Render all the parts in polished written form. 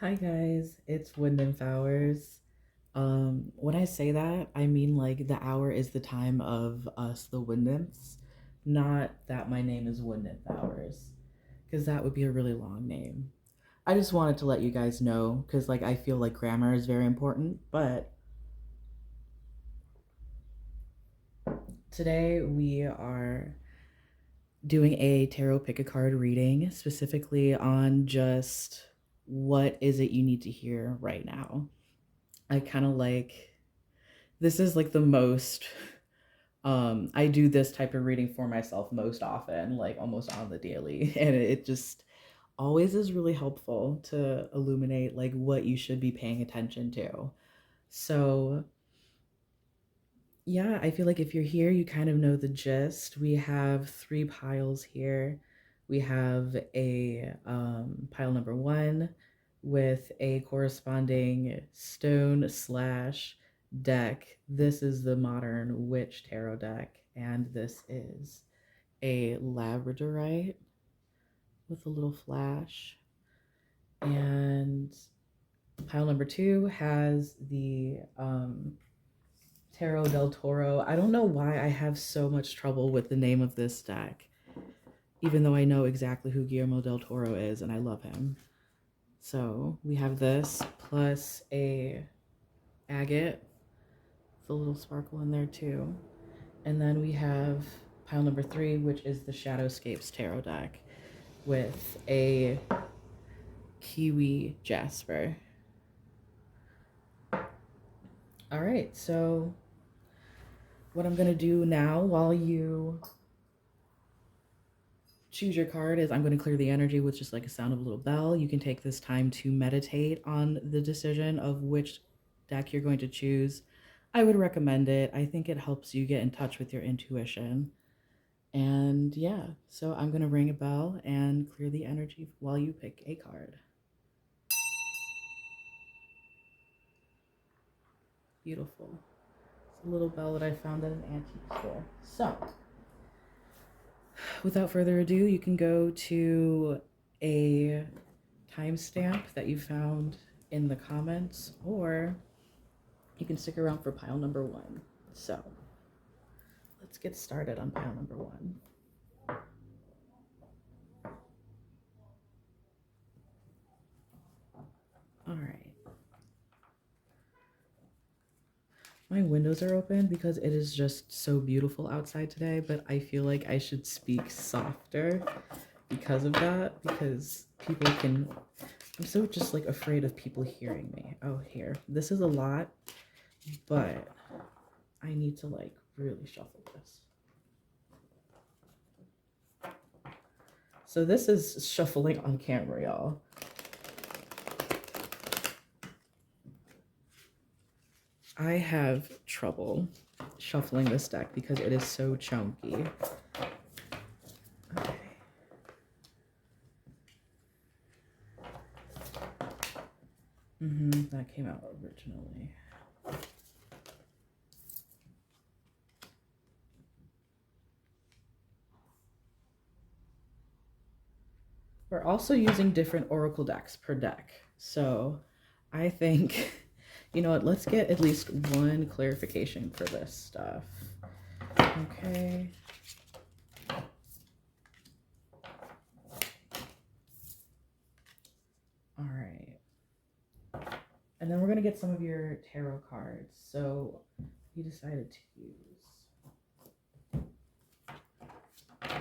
Hi guys, it's Wood Nymph Hours. When I say that, I mean like the hour is the time of us, the Wood Nymphs, not that my name is Wood Nymph Hours, because that would be a really long name. I just wanted to let you guys know, because like I feel like grammar is very important, but today we are doing a tarot pick a card reading specifically on just what is it you need to hear right now. I kind of like this is like the most I do this type of reading for myself most often, like almost on the daily, and it just always is really helpful to illuminate like what you should be paying attention to. So yeah, I feel like if you're here, you kind of know the gist. We have three piles here. We have a pile number one with a corresponding stone slash deck. This is the modern witch tarot deck, and this is a Labradorite with a little flash. And pile number two has the Tarot del Toro. I don't know why I have so much trouble with the name of this deck, even though I know exactly who Guillermo del Toro is and I love him. So we have this plus a agate with a little sparkle in there too. And then we have pile number three, which is the Shadowscapes Tarot deck with a Kiwi Jasper. All right, so what I'm gonna do now while you choose your card is I'm going to clear the energy with just like a sound of a little bell. You can take this time to meditate on the decision of which deck you're going to choose. I would recommend it. I think it helps you get in touch with your intuition. And yeah, so I'm going to ring a bell and clear the energy while you pick a card. Beautiful. It's a little bell that I found at an antique store. So, without further ado, you can go to a timestamp that you found in the comments, or you can stick around for pile number one. So let's get started on pile number one. All right. My windows are open because it is just so beautiful outside today, but I feel like I should speak softer because of that, because people can. I'm so just like afraid of people hearing me. Oh, here. This is a lot, but I need to like really shuffle this. So this is shuffling on camera, y'all. I have trouble shuffling this deck because it is so chunky. Okay. That came out originally. We're also using different oracle decks per deck. So I think, you know what, let's get at least one clarification for this stuff. Okay. All right. And then we're going to get some of your tarot cards. So we decided to use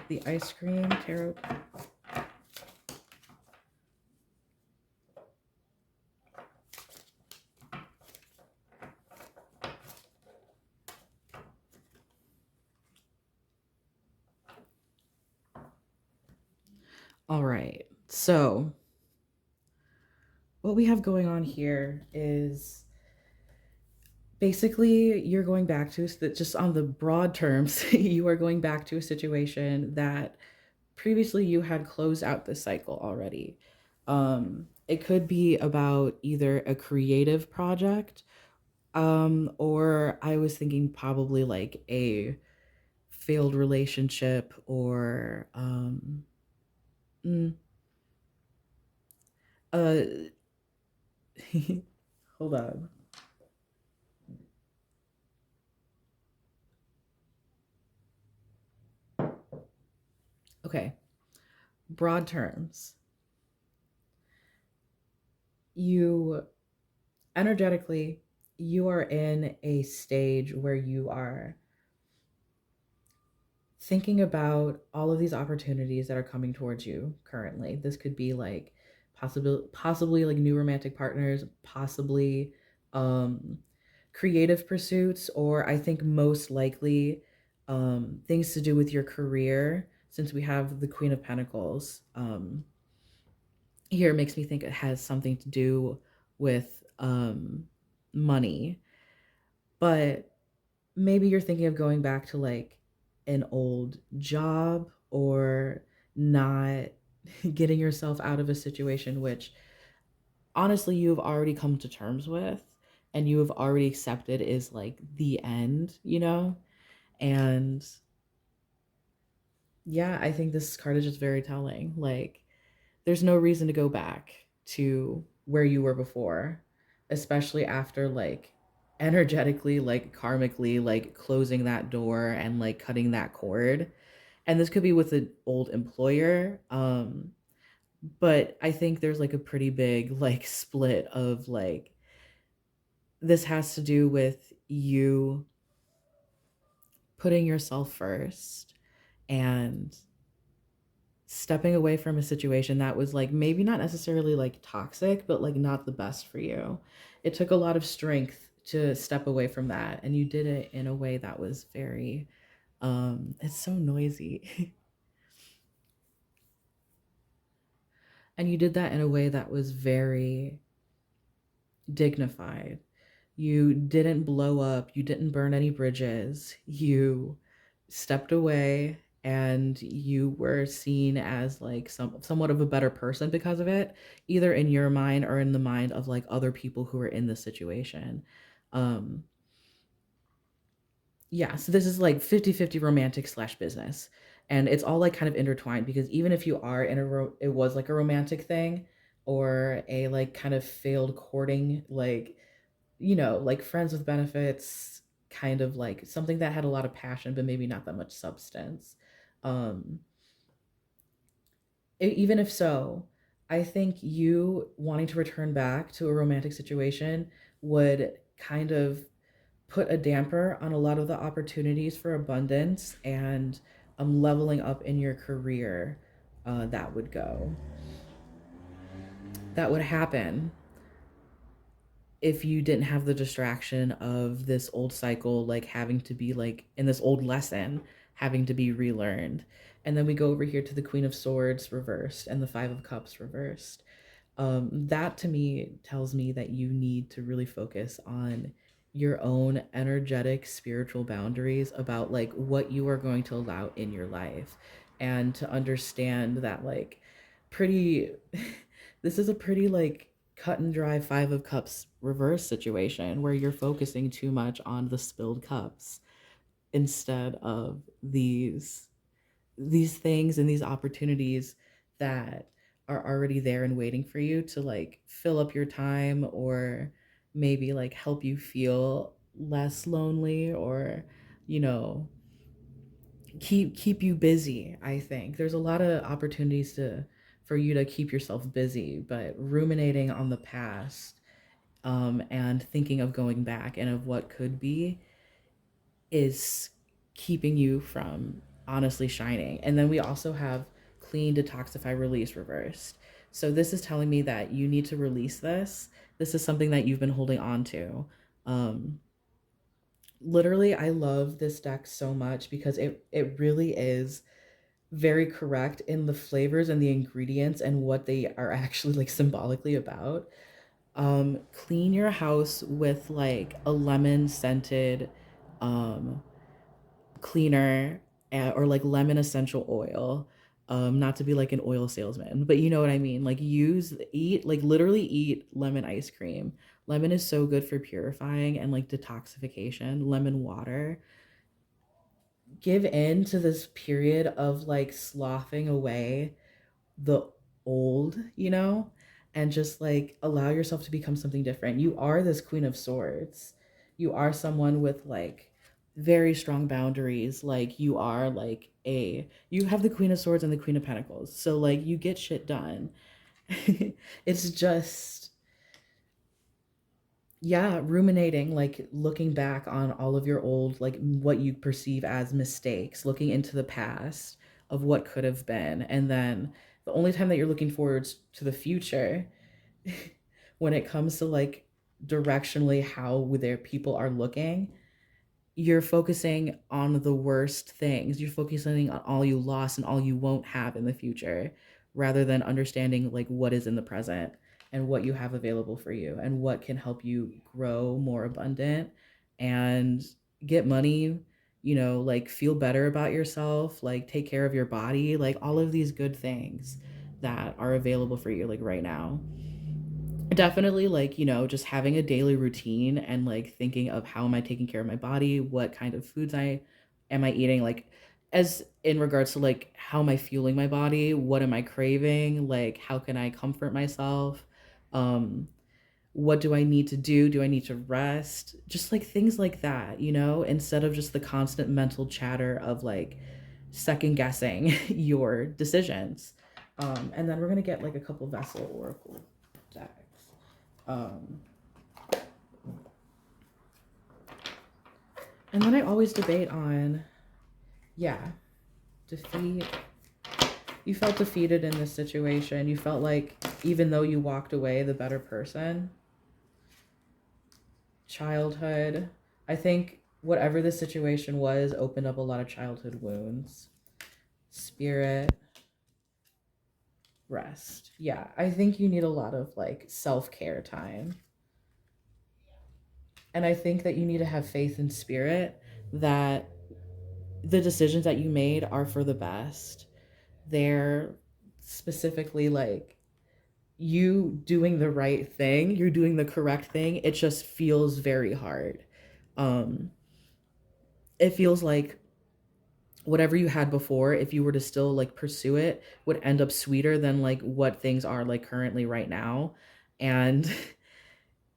the ice cream tarot. All right, so what we have going on here is basically you're going back to that, just on the broad terms, you are going back to a situation that previously you had closed out the cycle already. It could be about either a creative project, or I was thinking probably like a failed relationship, or mm, uh Hold on. Okay, broad terms. You energetically, you are in a stage where you are thinking about all of these opportunities that are coming towards you currently. This could be like possibly like new romantic partners, possibly um creative pursuits, or I think most likely things to do with your career, since we have the Queen of Pentacles. Here makes me think it has something to do with money. But maybe you're thinking of going back to like an old job, or not getting yourself out of a situation which honestly you've already come to terms with and you have already accepted is like the end, you know? And yeah, I think this card is just very telling. Like, there's no reason to go back to where you were before, especially after like energetically, like karmically, like closing that door and like cutting that cord. And this could be with an old employer. But I think there's like a pretty big like split of like this has to do with you putting yourself first and stepping away from a situation that was like maybe not necessarily like toxic, but like not the best for you. It took a lot of strength to step away from that, and you did it in a way that was very it's so noisy. And you did that in a way that was very dignified. You didn't blow up, you didn't burn any bridges. You stepped away and you were seen as like somewhat of a better person because of it, either in your mind or in the mind of like other people who were in the situation. Um yeah, so this is like 50-50 romantic slash business. And it's all like kind of intertwined, because even if you are in it was like a romantic thing or a like kind of failed courting, like, you know, like friends with benefits, kind of like something that had a lot of passion, but maybe not that much substance. Um, Even if so, I think you wanting to return back to a romantic situation would kind of put a damper on a lot of the opportunities for abundance and leveling up in your career that would go. That would happen if you didn't have the distraction of this old cycle, like having to be like in this old lesson, having to be relearned. And then we go over here to the Queen of Swords reversed and the Five of Cups reversed. That to me tells me that you need to really focus on your own energetic spiritual boundaries about like what you are going to allow in your life, and to understand that like pretty this is a pretty like cut and dry Five of Cups reverse situation where you're focusing too much on the spilled cups instead of these things and these opportunities that are already there and waiting for you to like fill up your time, or maybe like help you feel less lonely, or you know, keep you busy. I think there's a lot of opportunities to for you to keep yourself busy, but ruminating on the past and thinking of going back and of what could be is keeping you from honestly shining. And then we also have clean, detoxify, release reversed. So this is telling me that you need to release this. This is something that you've been holding on to. Um, Literally, I love this deck so much because it really is very correct in the flavors and the ingredients and what they are actually like symbolically about. Clean your house with like a lemon scented um cleaner, or like lemon essential oil. Not to be like an oil salesman, but you know what I mean. Like eat, like literally eat lemon ice cream. Lemon is so good for purifying and like detoxification. Lemon water. Give in to this period of like sloughing away the old, you know, and just like allow yourself to become something different. You are this Queen of Swords. You are someone with like very strong boundaries. Like you are like you have the Queen of Swords and the Queen of Pentacles. So like you get shit done. It's just, yeah, ruminating, like looking back on all of your old, like what you perceive as mistakes, looking into the past of what could have been. And then the only time that you're looking forward to the future when it comes to like directionally how their people are looking, you're focusing on the worst things. You're focusing on all you lost and all you won't have in the future, rather than understanding like what is in the present and what you have available for you and what can help you grow more abundant and get money, like feel better about yourself, like take care of your body, like all of these good things that are available for you like right now. Definitely, like, just having a daily routine and like thinking of how am I taking care of my body, what kind of foods I am I eating, like as in regards to like how am I fueling my body, what am I craving, like how can I comfort myself, um what do I need to do? Do I need to rest? Just like things like that, instead of just the constant mental chatter of like second guessing your decisions. And then we're gonna get like a couple vessel oracle decks. Um, and then I always debate on, yeah, defeat. You felt defeated in this situation. You felt like even though you walked away the better person. Childhood. I think whatever the situation was opened up a lot of childhood wounds. Spirit. Rest. Yeah, I think you need a lot of like self-care time. And I think that you need to have faith in spirit that the decisions that you made are for the best. They're specifically like you doing the right thing, you're doing the correct thing. It just feels very hard. Um, it feels like whatever you had before, if you were to still like pursue it, would end up sweeter than like what things are like currently right now. And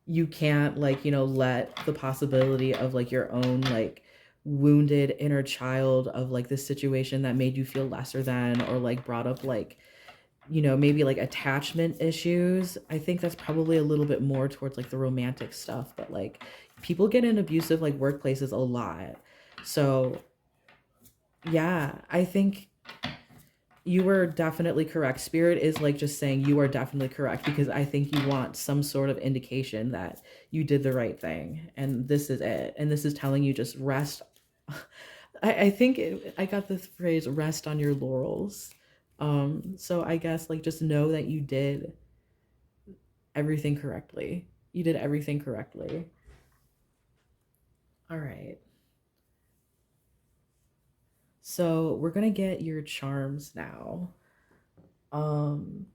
you can't like, let the possibility of like your own like wounded inner child of like this situation that made you feel lesser than or like brought up like maybe like attachment issues. I think that's probably a little bit more towards like the romantic stuff, but like people get in abusive like workplaces a lot. So, yeah, I think you were definitely correct. Spirit is like just saying you are definitely correct because I think you want some sort of indication that you did the right thing. And this is it. And this is telling you just rest. I think I got the phrase rest on your laurels. So I guess like just know that you did everything correctly. You did everything correctly. All right. So we're gonna get your charms now. Um,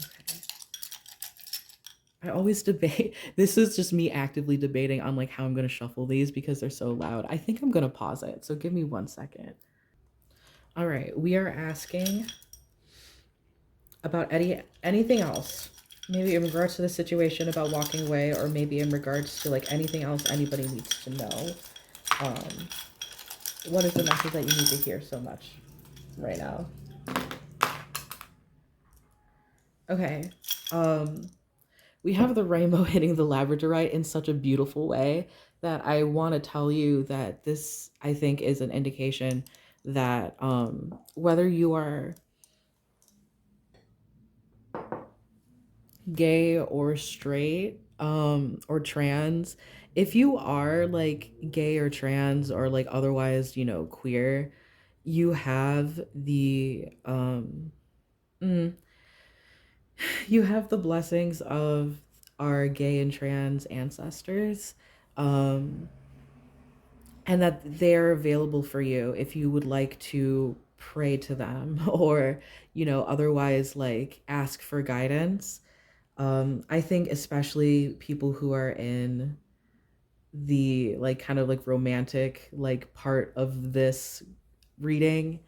okay. I always debate. This is just me actively debating on like how I'm gonna shuffle these because they're so loud. I think I'm gonna pause it. So give me 1 second. All right, we are asking about anything else. Maybe in regards to the situation about walking away, or maybe in regards to like anything else anybody needs to know. Um, what is the message that you need to hear so much right now? Okay. Um, we have the rainbow hitting the Labradorite in such a beautiful way that I want to tell you that this, I think, is an indication that whether you are gay or straight or trans, if you are like gay or trans or like otherwise, queer, you have the mm, you have the blessings of our gay and trans ancestors, um, and that they're available for you if you would like to pray to them or, otherwise like ask for guidance. I think especially people who are in the like kind of like romantic like part of this reading.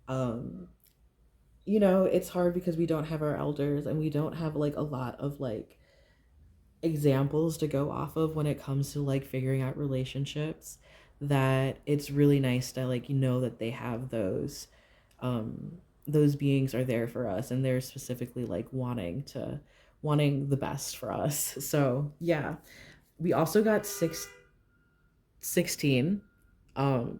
um it's hard because we don't have our elders and we don't have like a lot of like examples to go off of when it comes to like figuring out relationships, that it's really nice to like that they have um those beings are there for us and they're specifically like wanting the best for us. So yeah, we also got 16. um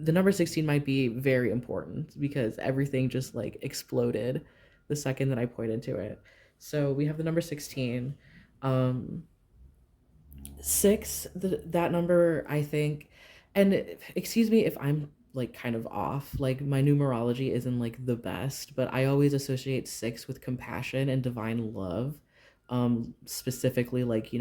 the number 16 might be very important because everything just like exploded the second that I pointed to it. So we have the number 16. um Six, that number, I think, and excuse me if I'm like kind of off, like my numerology isn't like the best, but I always associate six with compassion and divine love. Specifically like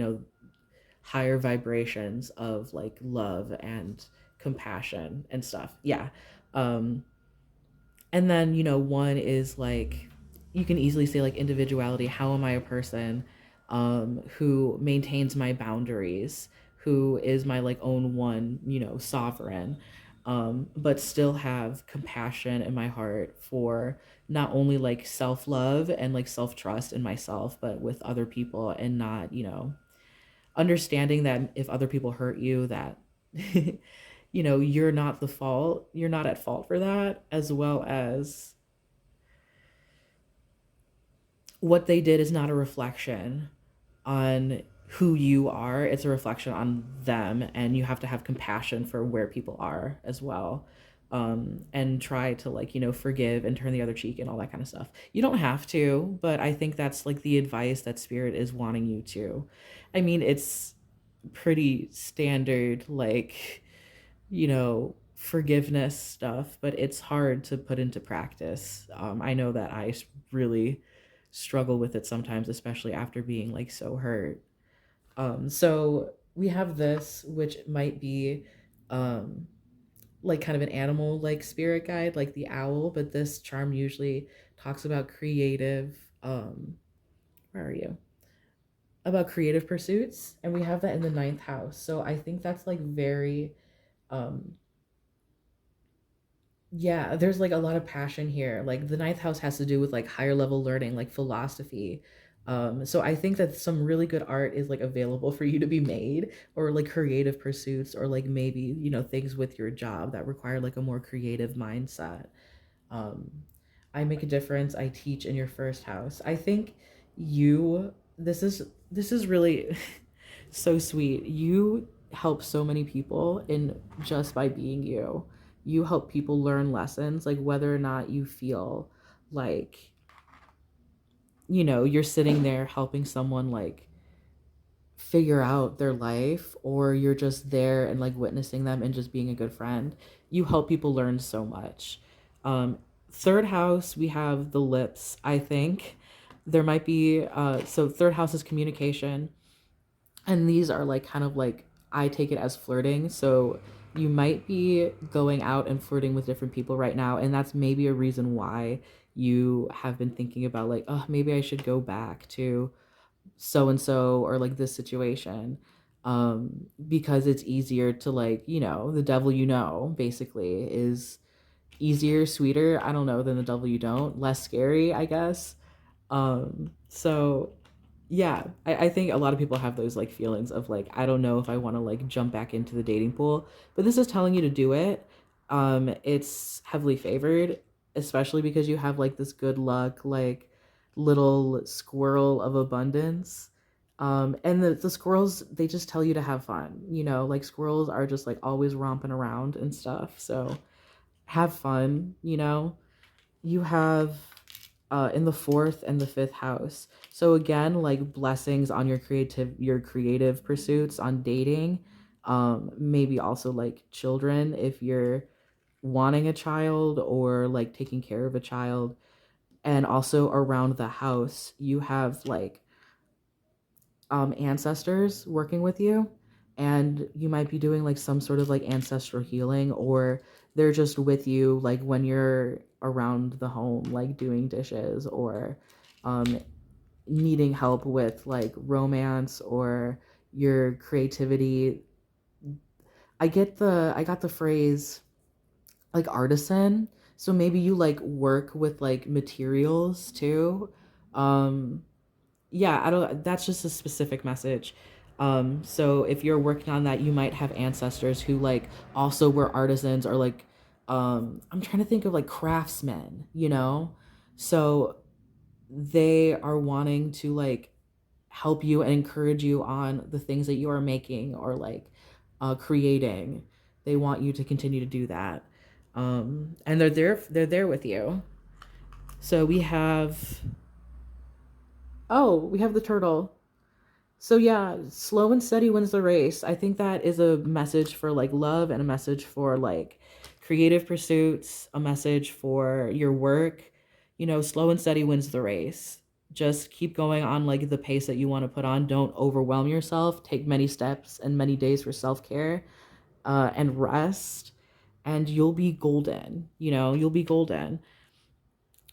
higher vibrations of like love and compassion and stuff. Yeah. um and then one is like, you can easily say like individuality. How am I a person who maintains my boundaries, who is my like own one, sovereign, but still have compassion in my heart for not only like self-love and like self-trust in myself but with other people, and not understanding that if other people hurt you, that you're not the fault, you're not at fault for that, as well as what they did is not a reflection on who you are, it's a reflection on them, and you have to have compassion for where people are as well. And try to like forgive and turn the other cheek and all that kind of stuff. You don't have to, but I think that's like the advice that spirit is wanting you to. I mean, it's pretty standard like forgiveness stuff, but it's hard to put into practice. I know that I really struggle with it sometimes, especially after being like so hurt. So we have this, which might be um, like kind of an animal like spirit guide, like the owl, but this charm usually talks about creative. Where are you? About creative pursuits, and we have that in the ninth house. So I think that's like very um yeah, there's like a lot of passion here. Like the ninth house has to do with like higher level learning, like philosophy. So I think that some really good art is like available for you to be made, or like creative pursuits, or like maybe, things with your job that require like a more creative mindset. um I make a difference, I teach in your first house. I think you this is really so sweet. You help so many people in just by being you. You help people learn lessons, like whether or not you feel like you're sitting there helping someone like figure out their life, or you're just there and like witnessing them and just being a good friend. You help people learn so much. Third house, we have the lips. I think there might be so third house is communication, and these are like kind of like, I take it as flirting. So you might be going out and flirting with different people right now, and that's maybe a reason why you have been thinking about like, oh, maybe I should go back to so and so, or like this situation. Because it's easier to like, the devil basically is easier, sweeter, I don't know, than the devil you don't, less scary, I guess. So yeah, I think a lot of people have those like feelings of like, I don't know if I want to like jump back into the dating pool, but this is telling you to do it. It's heavily favored, especially because you have like this good luck, like little squirrel of abundance. And the squirrels, they just tell you to have fun, like squirrels are just like always romping around and stuff. So have fun. You have in the fourth and the fifth house. So again, like blessings on your creative pursuits, on dating, maybe also like children if you're wanting a child, or like taking care of a child. And also around the house, you have like ancestors working with you, and you might be doing like some sort of like ancestral healing, or they're just with you like when you're around the home, like doing dishes, or um needing help with like romance, or your creativity. I got the phrase like artisan. So maybe you like work with like materials too. Um yeah, I don't that's just a specific message. So if you're working on that, you might have ancestors who like also were artisans or like I'm trying to think of like craftsmen, you know? So they are wanting to like help you and encourage you on the things that you are making or like creating. They want you to continue to do that. And they're there with you. So we have the turtle. So yeah, slow and steady wins the race. I think that is a message for like love and a message for like creative pursuits, a message for your work. You know, slow and steady wins the race. Just keep going on like the pace that you want to put on. Don't overwhelm yourself. Take many steps and many days for self-care and rest, and you'll be golden. You know, you'll be golden.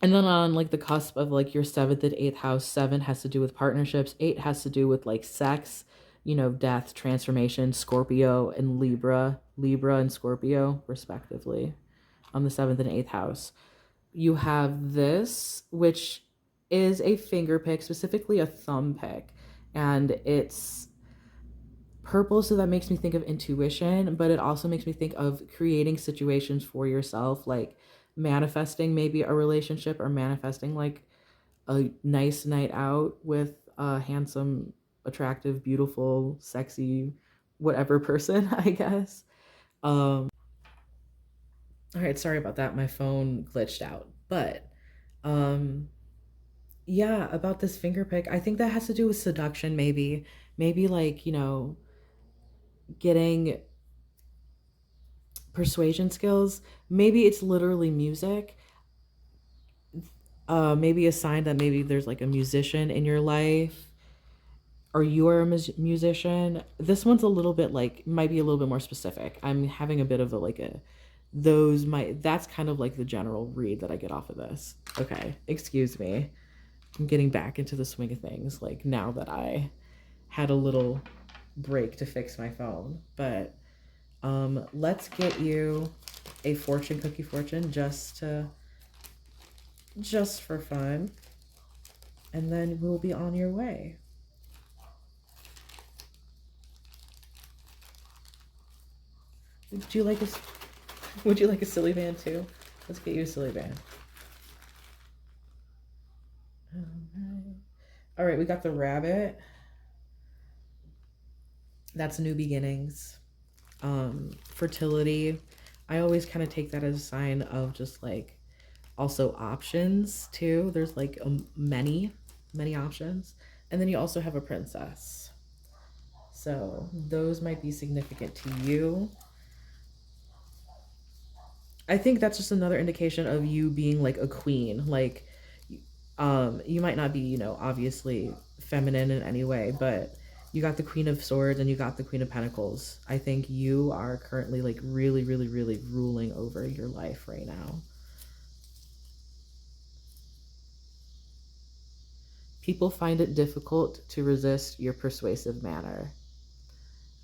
And then on like the cusp of like your seventh and eighth house, seven has to do with partnerships, eight has to do with like sex, you know, death, transformation, Scorpio and Libra and Scorpio, respectively, on the seventh and eighth house. You have this, which is a finger pick, specifically a thumb pick, and it's purple, so that makes me think of intuition, but it also makes me think of creating situations for yourself, like manifesting maybe a relationship or manifesting like a nice night out with a handsome, attractive, beautiful, sexy, whatever person, I guess. All right, sorry about that. My phone glitched out. But um yeah, about this finger pick, I think that has to do with seduction maybe. Maybe like, you know, getting persuasion skills. Maybe it's literally music. Maybe a sign that maybe there's like a musician in your life or you're a musician. This one's a little bit like might be a little bit more specific. I'm having a bit of a like a those might that's kind of like the general read that I get off of this. Okay, excuse me. I'm getting back into the swing of things like now that I had a little break to fix my phone. But let's get you a fortune cookie fortune just for fun, and then we'll be on your way. Would you like a Would you like a silly band too? Let's get you a silly band. All right, we got the rabbit. That's new beginnings. Fertility. I always kind of take that as a sign of just like also options too. There's like many options. And then you also have a princess. So those might be significant to you. I think that's just another indication of you being like a queen. Like you might not be, you know, obviously feminine in any way, but you got the Queen of Swords and you got the Queen of Pentacles. I think you are currently like really ruling over your life right now. People find it difficult to resist your persuasive manner.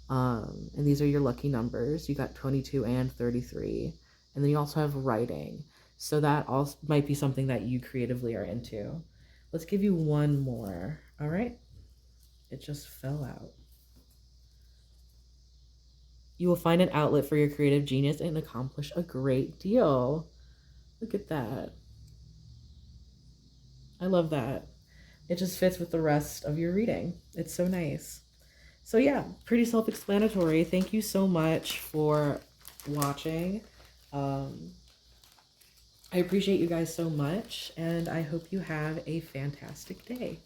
And these are your lucky numbers. You got 22 and 33. And then you also have writing. So that also might be something that you creatively are into. Let's give you one more. All right. It just fell out. You will find an outlet for your creative genius and accomplish a great deal. Look at that. I love that. It just fits with the rest of your reading. It's so nice. So yeah, pretty self-explanatory. Thank you so much for watching. Um, I appreciate you guys so much, and I hope you have a fantastic day.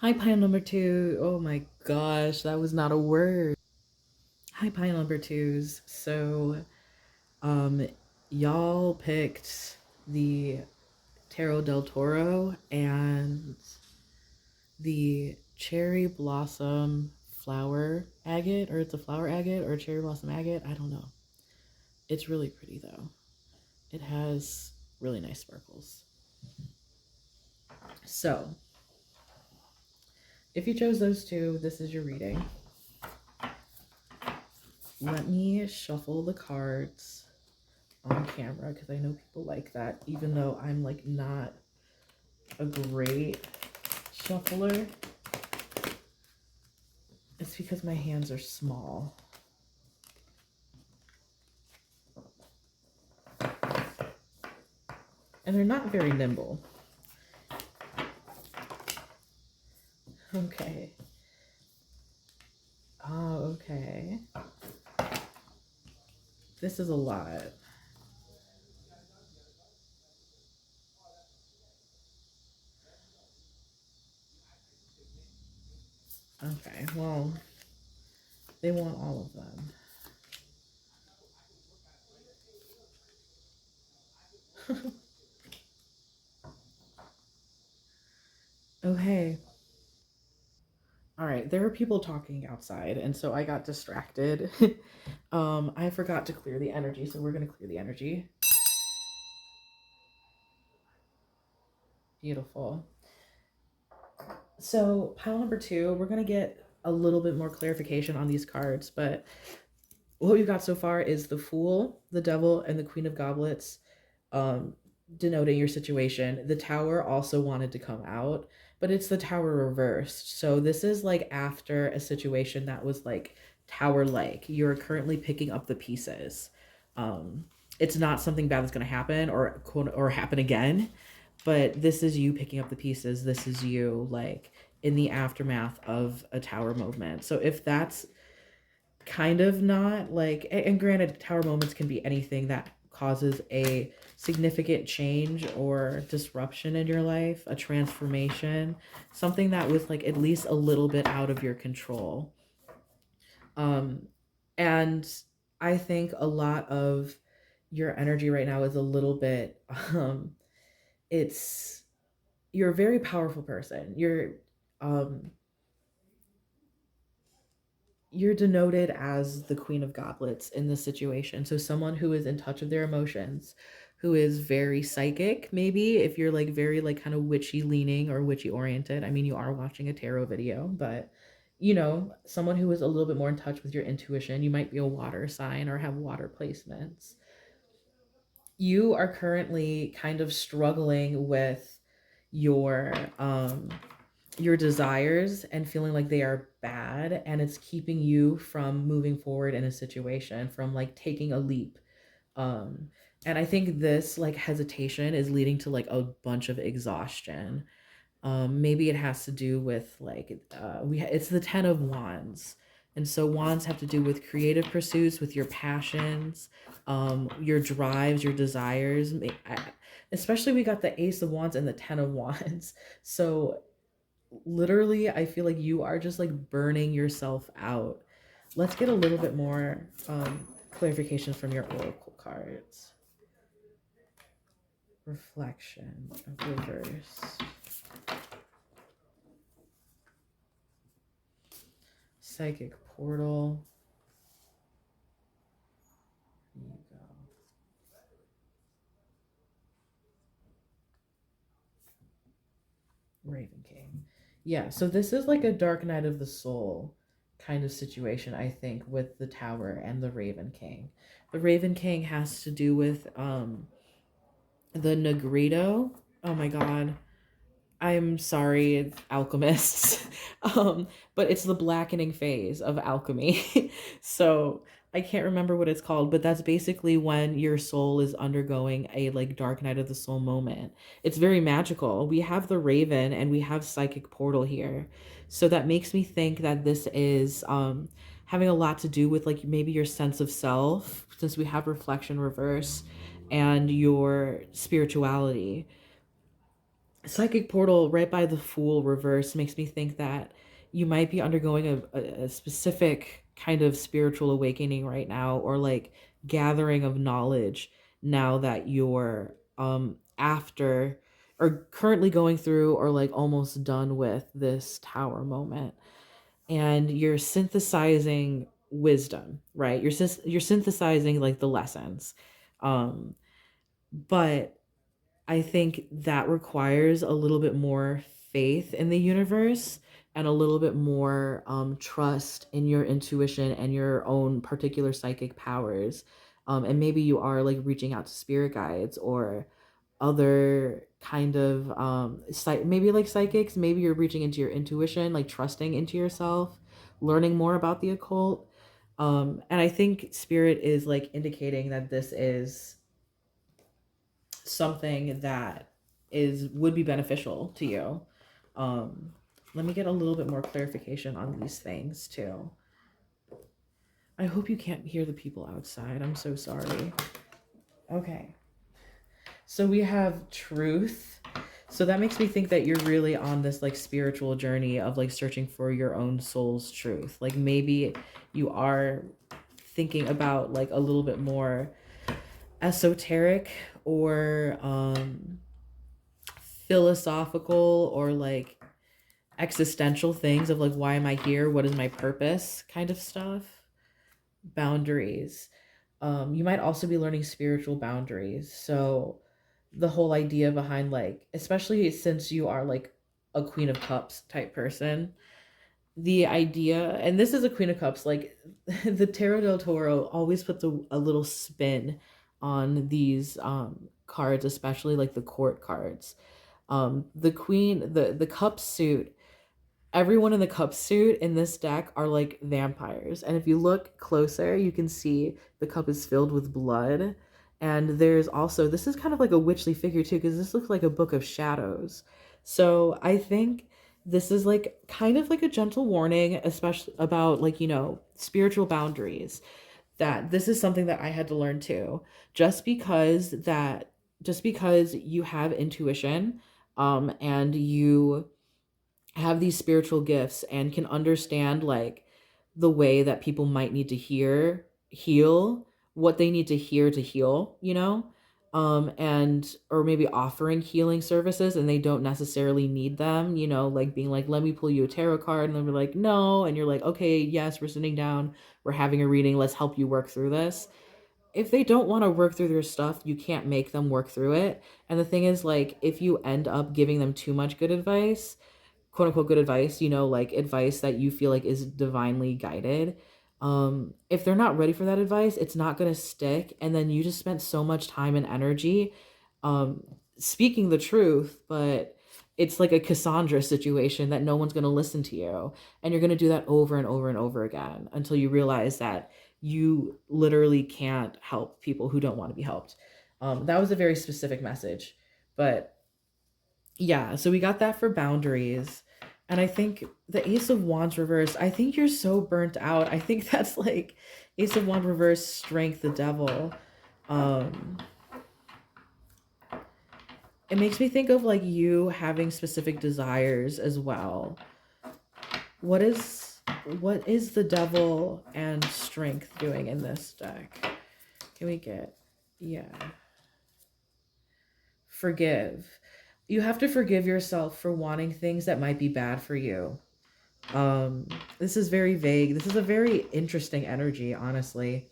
Hi, pile number two. Oh my gosh, that was not a word. Hi, pile number twos. So, um, y'all picked the Tarot del Toro and the cherry blossom flower agate, or it's a flower agate or a cherry blossom agate. I don't know. It's really pretty though. It has really nice sparkles. So If you chose those two, this is your reading. Let me shuffle the cards on camera because I know people like that, even though I'm like not a great shuffler. It's because my hands are small. And they're not very nimble. Okay. Oh, okay. This is a lot. Okay, well, they want all of them. Okay. All right, there are people talking outside, and so I got distracted. I forgot to clear the energy, so we're gonna clear the energy. Beautiful. So pile number 2, we're gonna get a little bit more clarification on these cards, but what we've got so far is the Fool, the Devil, and the Queen of Goblets, um, denoting your situation. The Tower also wanted to come out, but it's the Tower reversed. So this is like after a situation that was like tower-like. You're currently picking up the pieces. Um, it's not something bad that's going to happen or happen again, but this is you picking up the pieces. This is you like in the aftermath of a tower movement. So if that's kind of not like, and granted tower moments can be anything that causes a significant change or disruption in your life, a transformation, something that was like at least a little bit out of your control. And I think a lot of your energy right now is a little bit it's you're a very powerful person. Um you're denoted as the Queen of Goblets in this situation. So someone who is in touch with their emotions, who is very psychic, maybe if you're like very like kind of witchy leaning or witchy oriented. I mean, you are watching a tarot video, but you know, someone who is a little bit more in touch with your intuition. You might be a water sign or have water placements. You are currently kind of struggling with your um your desires and feeling like they are bad, and it's keeping you from moving forward in a situation, from like taking a leap. um and I think this like hesitation is leading to like a bunch of exhaustion. Maybe it has to do with like it's the 10 of wands, and so wands have to do with creative pursuits, with your passions, your drives, your desires. Especially we got the ace of wands and the 10 of wands. So literally I feel like you are just like burning yourself out. Let's get a little bit more clarification from your oracle cards. Reflection of reverse. Psychic portal. Here you go. Raven King. Yeah, so this is like a dark night of the soul kind of situation, I think, with the tower and the Raven King. The Raven King has to do with the Negrito. Oh my god. I'm sorry, alchemists. But it's the blackening phase of alchemy. So I can't remember what it's called, but that's basically when your soul is undergoing a like dark night of the soul moment. It's very magical. We have the raven and we have psychic portal here. So that makes me think that this is having a lot to do with like maybe your sense of self, since we have reflection reverse, and your spirituality. Psychic portal right by the fool reverse makes me think that you might be undergoing a specific kind of spiritual awakening right now, or like gathering of knowledge now that you're after or currently going through or like almost done with this tower moment, and you're synthesizing wisdom, right? You're synthesizing like the lessons. Um but I think that requires a little bit more faith in the universe and a little bit more trust in your intuition and your own particular psychic powers. And maybe you are like reaching out to spirit guides or other kind of maybe like psychics. Maybe you're reaching into your intuition, like trusting into yourself, learning more about the occult. And I think spirit is like indicating that this is something that is would be beneficial to you. um Let me get a little bit more clarification on these things too. I hope you can't hear the people outside. I'm so sorry. Okay, so we have truth. So that makes me think that you're really on this like spiritual journey of like searching for your own soul's truth. Like maybe you are thinking about like a little bit more esoteric or philosophical or like existential things of like, why am I here, what is my purpose, kind of stuff. Boundaries. You might also be learning spiritual boundaries. So the whole idea behind like, especially since you are like a Queen of Cups type person, the idea, and this is a Queen of Cups, like the Tarot del Toro always puts a little spin on these cards, especially like the court cards. The queen, the cup suit, everyone in the cup suit in this deck are like vampires. And if you look closer, you can see the cup is filled with blood. And there's also, this is kind of like a witchly figure too, because this looks like a book of shadows. So I think this is like kind of like a gentle warning, especially about like, you know, spiritual boundaries, that this is something that I had to learn too. Just because you have intuition, and you have these spiritual gifts and can understand like the way that people might need to heal what they need to heal, you know. And or maybe offering healing services and they don't necessarily need them, you know, like being like, let me pull you a tarot card, and then we're like, no, and you're like, okay, yes, we're sitting down, we're having a reading, let's help you work through this. If they don't want to work through their stuff, you can't make them work through it. And the thing is, like, if you end up giving them too much good advice, quote unquote good advice, you know, like advice that you feel like is divinely guided, if they're not ready for that advice, it's not going to stick. And then you just spent so much time and energy um speaking the truth, but it's like a Cassandra situation that no one's going to listen to you. And you're going to do that over and over and over again until you realize that you literally can't help people who don't want to be helped. That was a very specific message, but yeah, so we got that for boundaries. And I think the Ace of Wands reverse, I think you're so burnt out. I think that's like Ace of Wands reverse, strength, the devil. Um, it makes me think of like you having specific desires as well. What is the devil and strength doing in this deck? Can we get, yeah. Forgive. You have to forgive yourself for wanting things that might be bad for you. Um, this is very vague. This is a very interesting energy, honestly.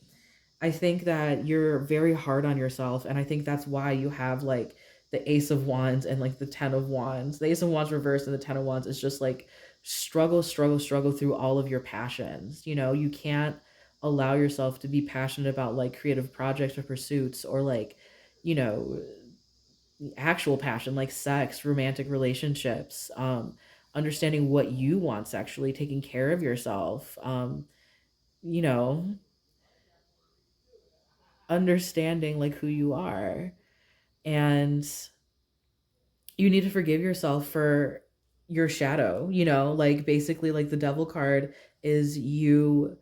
I think that you're very hard on yourself, and I think that's why you have like the Ace of Wands and like the Ten of Wands. The Ace of Wands reversed and the Ten of Wands is just like struggle, struggle, struggle through all of your passions. You know, you can't allow yourself to be passionate about like creative projects or pursuits or like, you know, actual passion like sex, romantic relationships, understanding what you want sexually, taking care of yourself, you know, understanding like who you are. And you need to forgive yourself for your shadow, you know, like basically like the devil card is you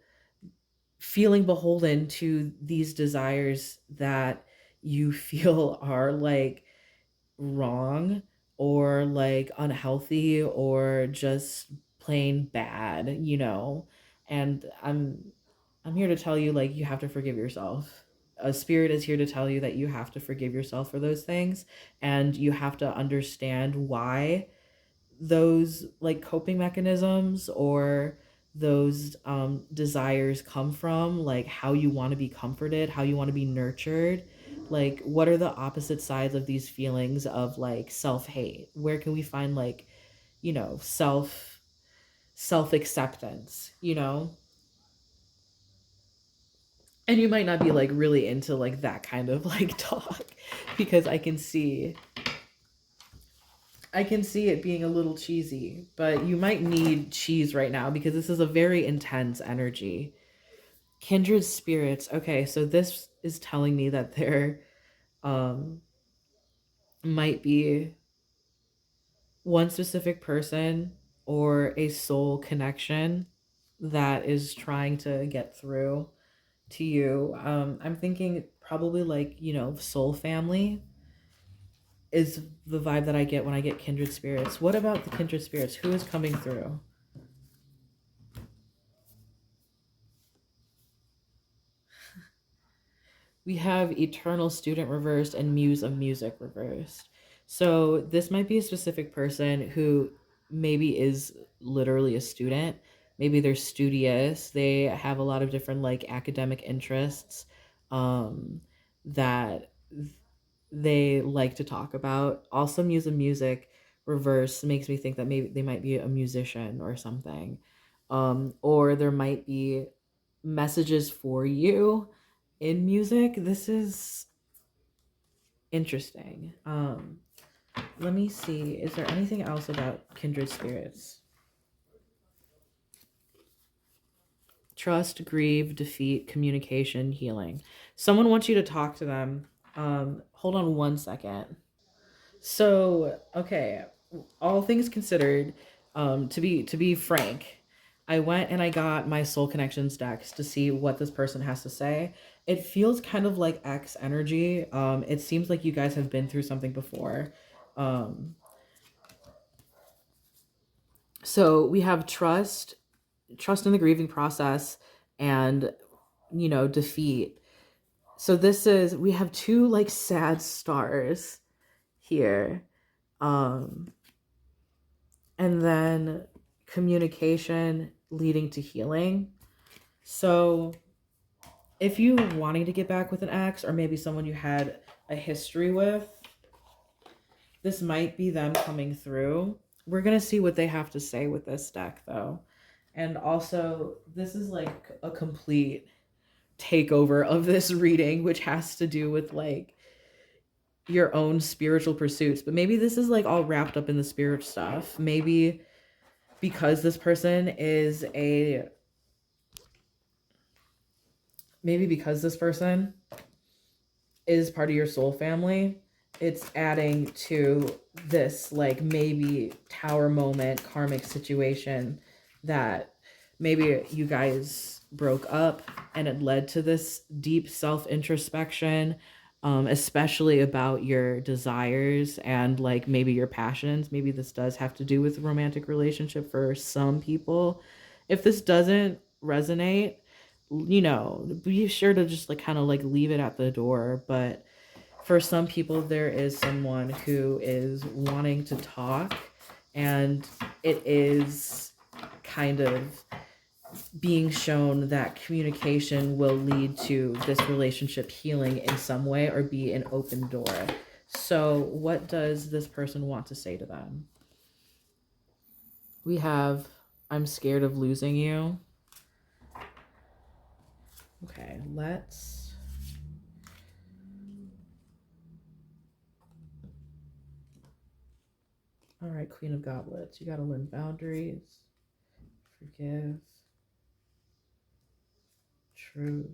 feeling beholden to these desires that you feel are like wrong or like unhealthy or just plain bad, you know. And I'm here to tell you like you have to forgive yourself. A spirit is here to tell you that you have to forgive yourself for those things, and you have to understand why those like coping mechanisms or those desires come from, like how you want to be comforted, how you want to be nurtured, like what are the opposite sides of these feelings of like self-hate, where can we find like, you know, self, self-acceptance, you know? And you might not be like really into like that kind of like talk because I can see it being a little cheesy, but you might need cheese right now because this is a very intense energy. Kindred spirits. Okay, so this is telling me that there um might be one specific person or a soul connection that is trying to get through to you. I'm thinking probably like, you know, soul family is the vibe that I get when I get kindred spirits. What about the kindred spirits? Who is coming through? We have Eternal Student reversed and Muse of Music reversed. So this might be a specific person who maybe is literally a student. Maybe they're studious. They have a lot of different like academic interests that they like to talk about. Also, Muse of Music reverse makes me think that maybe they might be a musician or something. Or there might be messages for you in music. This is interesting. Let me see. Is there anything else about kindred spirits? Trust, grieve, defeat, communication, healing. Someone wants you to talk to them. Hold on one second. So, okay, all things considered, to be frank, I went and I got my soul connections decks to see what this person has to say. It feels kind of like X energy. It seems like you guys have been through something before. Um, so we have trust in the grieving process, and defeat. So this is we have two like sad stars here. Um, and then communication leading to healing. So if you wanting to get back with an ex or maybe someone you had a history with, this might be them coming through. We're going to see what they have to say with this deck though. And also, this is like a complete takeover of this reading, which has to do with like your own spiritual pursuits. But maybe this is like all wrapped up in the spirit stuff. Because this person is a maybe because this person is part of your soul family, it's adding to this like maybe tower moment karmic situation that maybe you guys broke up and it led to this deep self introspection, especially about your desires and like maybe your passions. Maybe this does have to do with a romantic relationship for some people. If this doesn't resonate, be sure to just like kind of like leave it at the door. But for some people, there is someone who is wanting to talk, and it is kind of being shown that communication will lead to this relationship healing in some way or be an open door. So, what does this person want to say to them? We have, I'm scared of losing you. Okay, let's. All right, Queen of Goblets. You got to learn boundaries, forgive, truth,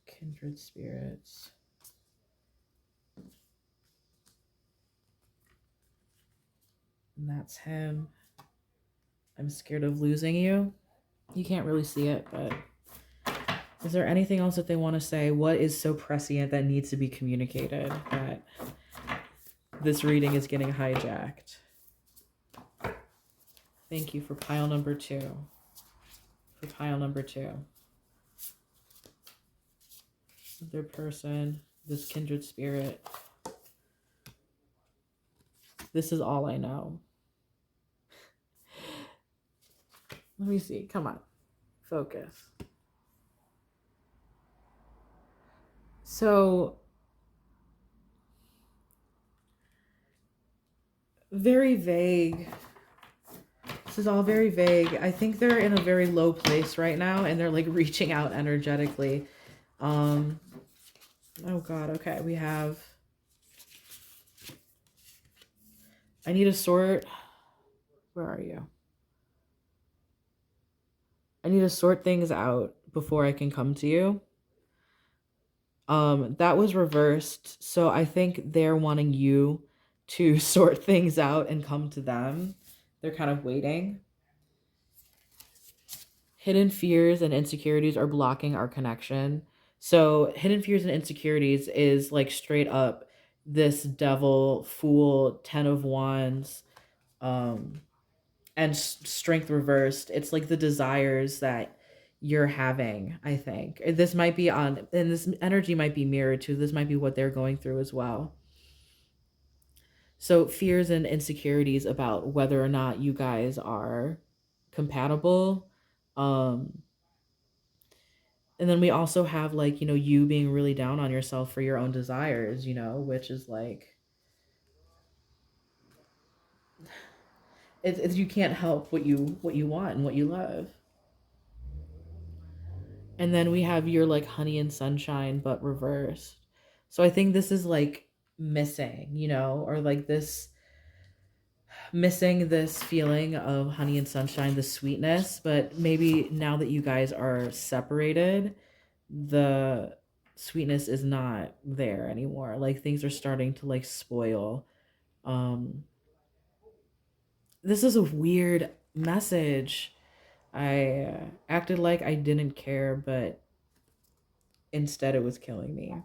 kindred spirits. And that's him. I'm scared of losing you. You can't really see it, but is there anything else that they want to say? What is so prescient that needs to be communicated that this reading is getting hijacked? Thank you for pile number 2. For pile number 2. Other person, this kindred spirit. This is all I know. Let me see. Come on. Focus. So Very vague. This is all very vague. I think they're in a very low place right now and they're like reaching out energetically. Um oh god, okay. We have I need to sort. Where are you? I need to sort things out before I can come to you. That was reversed. So I think they're wanting you to sort things out and come to them. They're kind of waiting. Hidden fears and insecurities are blocking our connection. So hidden fears and insecurities is like straight up this devil, fool, 10 of wands, um, and strength reversed. It's like the desires that you're having, I think. This might be on, and this energy might be mirrored to, this might be what they're going through as well. So fears and insecurities about whether or not you guys are compatible. Um, and then we also have like, you know, you being really down on yourself for your own desires, you know, which is like, it's you can't help what you want and what you love. And then we have your like honey and sunshine but reversed. So I think this is like missing, you know, or like this missing this feeling of honey and sunshine, the sweetness, but maybe now that you guys are separated, the sweetness is not there anymore. Like things are starting to like spoil. Um this is a weird message. I acted like I didn't care, but instead it was killing me.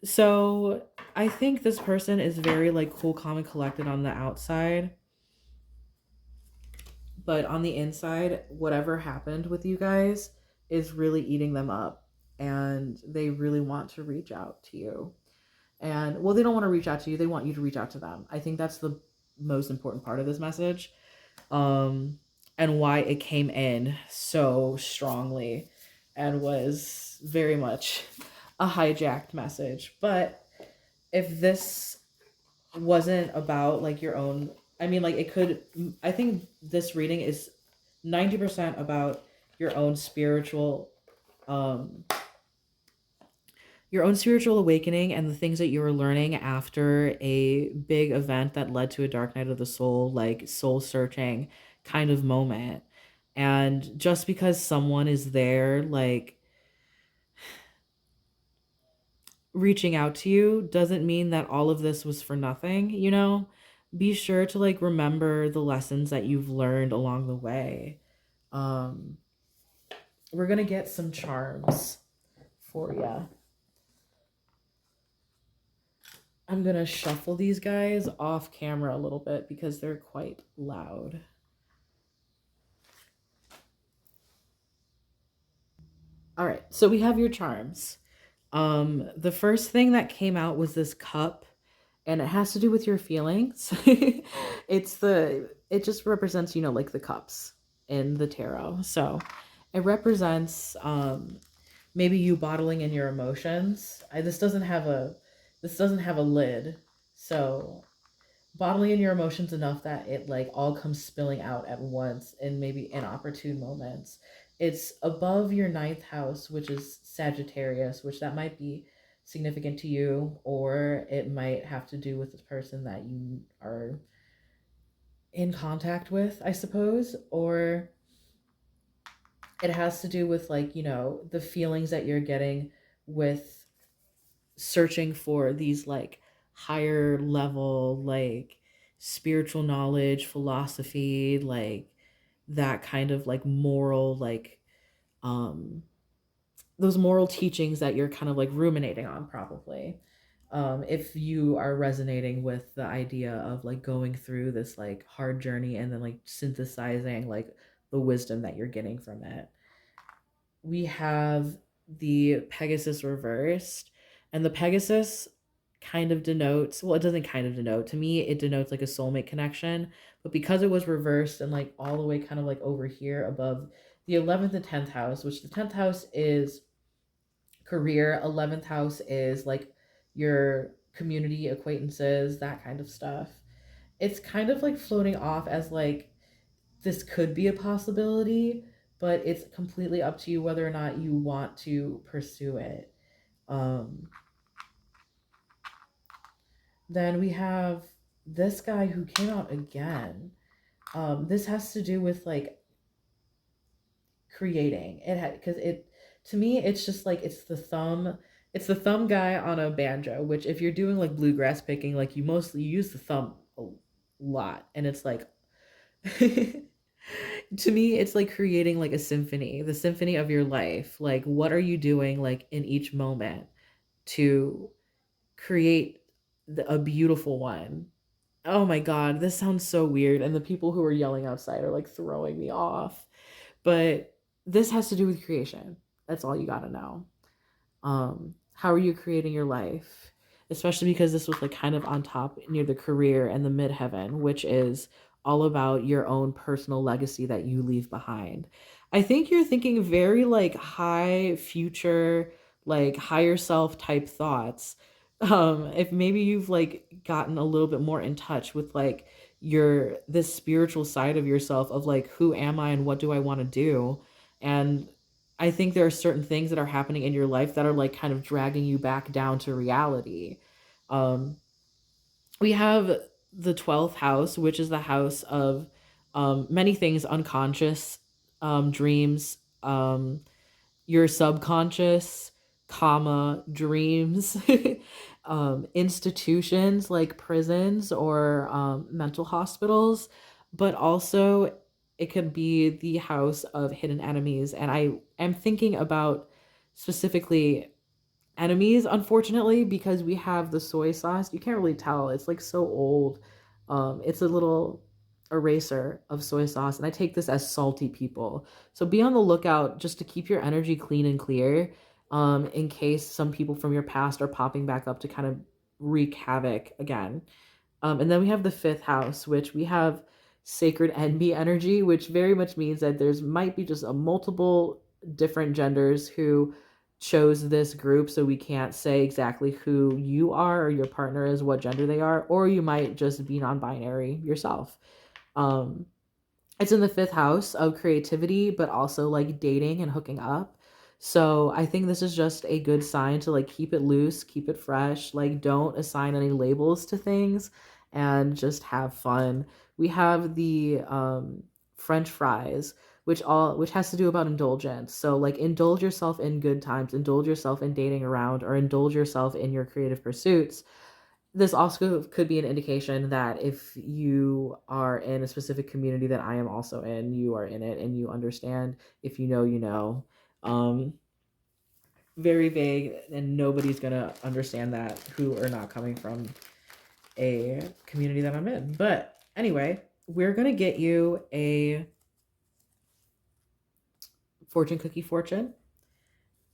So I think this person is very like cool, calm, and collected on the outside, but on the inside, whatever happened with you guys is really eating them up, and they really want to reach out to you. And well, they don't want to reach out to you; they want you to reach out to them. I think that's the most important part of this message, um, and why it came in so strongly, and was very much a hijacked message. But if this wasn't about like your own, I mean, like it could, I think this reading is 90% about your own spiritual, um your own spiritual awakening and the things that you were learning after a big event that led to a dark night of the soul, like soul searching kind of moment. And just because someone is there like reaching out to you doesn't mean that all of this was for nothing, you know? Be sure to like remember the lessons that you've learned along the way. Um we're going to get some charms for you. I'm going to shuffle these guys off camera a little bit because they're quite loud. All right, so we have your charms. The first thing that came out was this cup, and it has to do with your feelings. It just represents, you know, like the cups in the tarot. So it represents maybe you bottling in your emotions. This doesn't have a lid. So bottling in your emotions enough that it like all comes spilling out at once in maybe inopportune moments. It's above your ninth house, which is Sagittarius, which that might be significant to you, or it might have to do with the person that you are in contact with, I suppose, or it has to do with like, you know, the feelings that you're getting with searching for these like higher level like spiritual knowledge, philosophy, like that kind of like moral like um those moral teachings that you're kind of like ruminating on probably. If you are resonating with the idea of like going through this like hard journey and then like synthesizing like the wisdom that you're getting from it. We have the Pegasus reversed, and the Pegasus kind of denotes, well, it doesn't kind of denote, to me it denotes like a soulmate connection, but because it was reversed and like all the way kind of like over here above the 11th and 10th house, which the 10th house is career, 11th house is like your community acquaintances, that kind of stuff. it's kind of like floating off as like this could be a possibility, but it's completely up to you whether or not you want to pursue it. Um, then we have this guy who came out again. This has to do with like creating. It had because it to me it's just like it's the thumb guy on a banjo, which if you're doing like bluegrass picking, like you mostly use the thumb a lot, and it's like to me it's like creating like a symphony, the symphony of your life. Like what are you doing like in each moment to create a beautiful one. Oh my god, this sounds so weird, and the people who are yelling outside are like throwing me off. But this has to do with creation. That's all you got to know. How are you creating your life? Especially because this was like kind of on top near the career and the midheaven, which is all about your own personal legacy that you leave behind. I think you're thinking very like high future, like higher self type thoughts. If maybe you've like gotten a little bit more in touch with like your this spiritual side of yourself of like who am I and what do I want to do, and I think there are certain things that are happening in your life that are like kind of dragging you back down to reality. Um, we have the 12th house, which is the house of many things unconscious, dreams, your subconscious, comma, dreams, institutions like prisons or mental hospitals, but also it could be the house of hidden enemies. And I am thinking about specifically enemies, unfortunately, because we have the soy sauce. You can't really tell. It's like so old. It's a little eraser of soy sauce, and I take this as salty people. So be on the lookout just to keep your energy clean and clear, in case some people from your past are popping back up to kind of wreak havoc again. And then we have the fifth house, which we have sacred envy energy, which very much means that there's might be just a multiple different genders who chose this group. So we can't say exactly who you are or your partner is, what gender they are, or you might just be non-binary yourself. Um, it's in the fifth house of creativity, but also like dating and hooking up. So I think this is just a good sign to like keep it loose, keep it fresh, like don't assign any labels to things and just have fun. We have the French fries, which has to do about indulgence. So like indulge yourself in good times, indulge yourself in dating around, or indulge yourself in your creative pursuits. This also could be an indication that if you are in a specific community that I am also in, you are in it and you understand. If you know, you know. Um, Very vague, and nobody's gonna understand that who are not coming from a community that I'm in. But anyway, we're gonna get you a fortune cookie fortune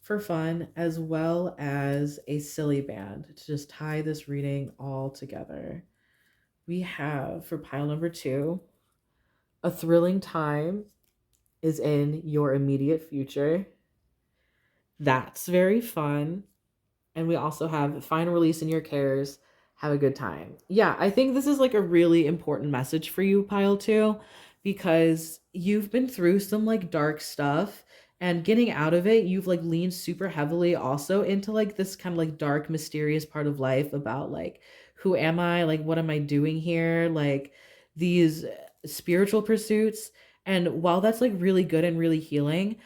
for fun, as well as a silly band to just tie this reading all together. We have for pile number 2, a thrilling time is in your immediate future. That's very fun. And we also have find release in your cares. Have a good time. Yeah, I think this is like a really important message for you, pile 2, because you've been through some like dark stuff, and getting out of it, you've like leaned super heavily also into like this kind of like dark, mysterious part of life about like, who am I? Like, what am I doing here? Like, these spiritual pursuits. And while that's like really good and really healing,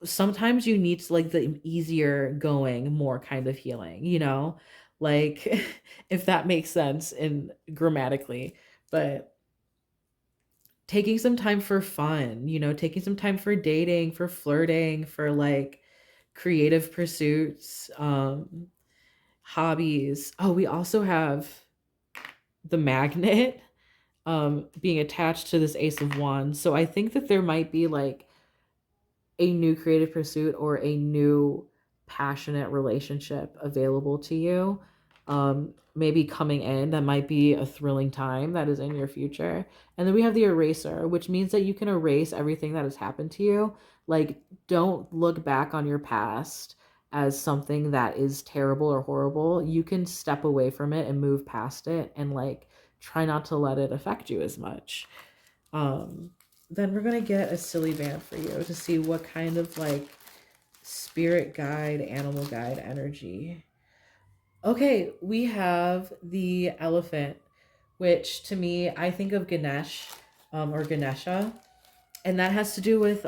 sometimes you need like the easier going, more kind of healing, like if that makes sense in grammatically. But taking some time for fun, taking some time for dating, for flirting, for like creative pursuits, hobbies. Oh, we also have the magnet being attached to this ace of wands. So I think that there might be like a new creative pursuit or a new passionate relationship available to you, maybe coming in, that might be a thrilling time that is in your future. And then we have the eraser, which means that you can erase everything that has happened to you. Like, don't look back on your past as something that is terrible or horrible. You can step away from it and move past it and like try not to let it affect you as much. Then we're going to get a silly band for you to see what kind of like spirit guide, animal guide energy. Okay, we have the elephant, which to me, I think of Ganesh, or Ganesha, and that has to do with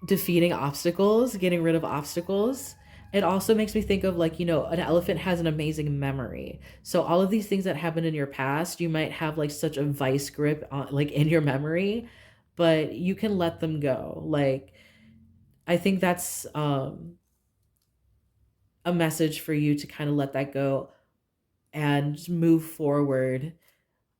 defeating obstacles, getting rid of obstacles. It also makes me think of like, you know, an elephant has an amazing memory. So all of these things that happened in your past, you might have like such a vice grip on, like in your memory, but you can let them go. Like I think that's a message for you to kind of let that go and move forward.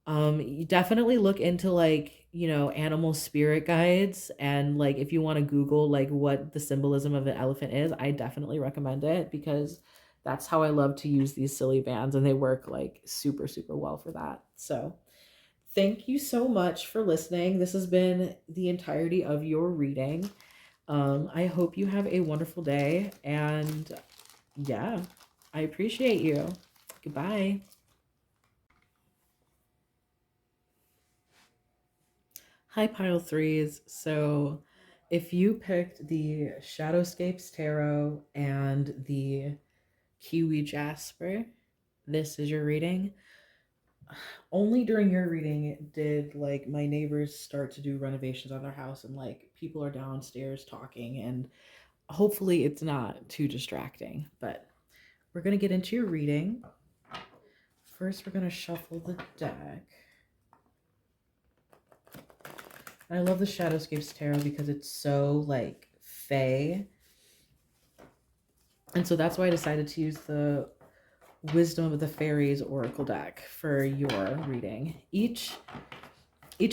You definitely look into like, you know, animal spirit guides, and like if you want to Google like what the symbolism of an elephant is, I definitely recommend it because that's how I love to use these silly bands, and they work like super, super well for that. So thank you so much for listening. This has been the entirety of your reading. I hope you have a wonderful day, and yeah, I appreciate you. Goodbye. Hi, Pile Threes. So, if you picked the Shadowscapes Tarot and the Kiwi Jasper, this is your reading. Only during your reading did like my neighbors start to do renovations on their house, and like people are downstairs talking, and hopefully it's not too distracting. But we're going to get into your reading. First, we're going to shuffle the deck. I love the Shadowscapes Tarot because it's so like fey. And so that's why I decided to use the Wisdom of the Fairies Oracle deck for your reading. Each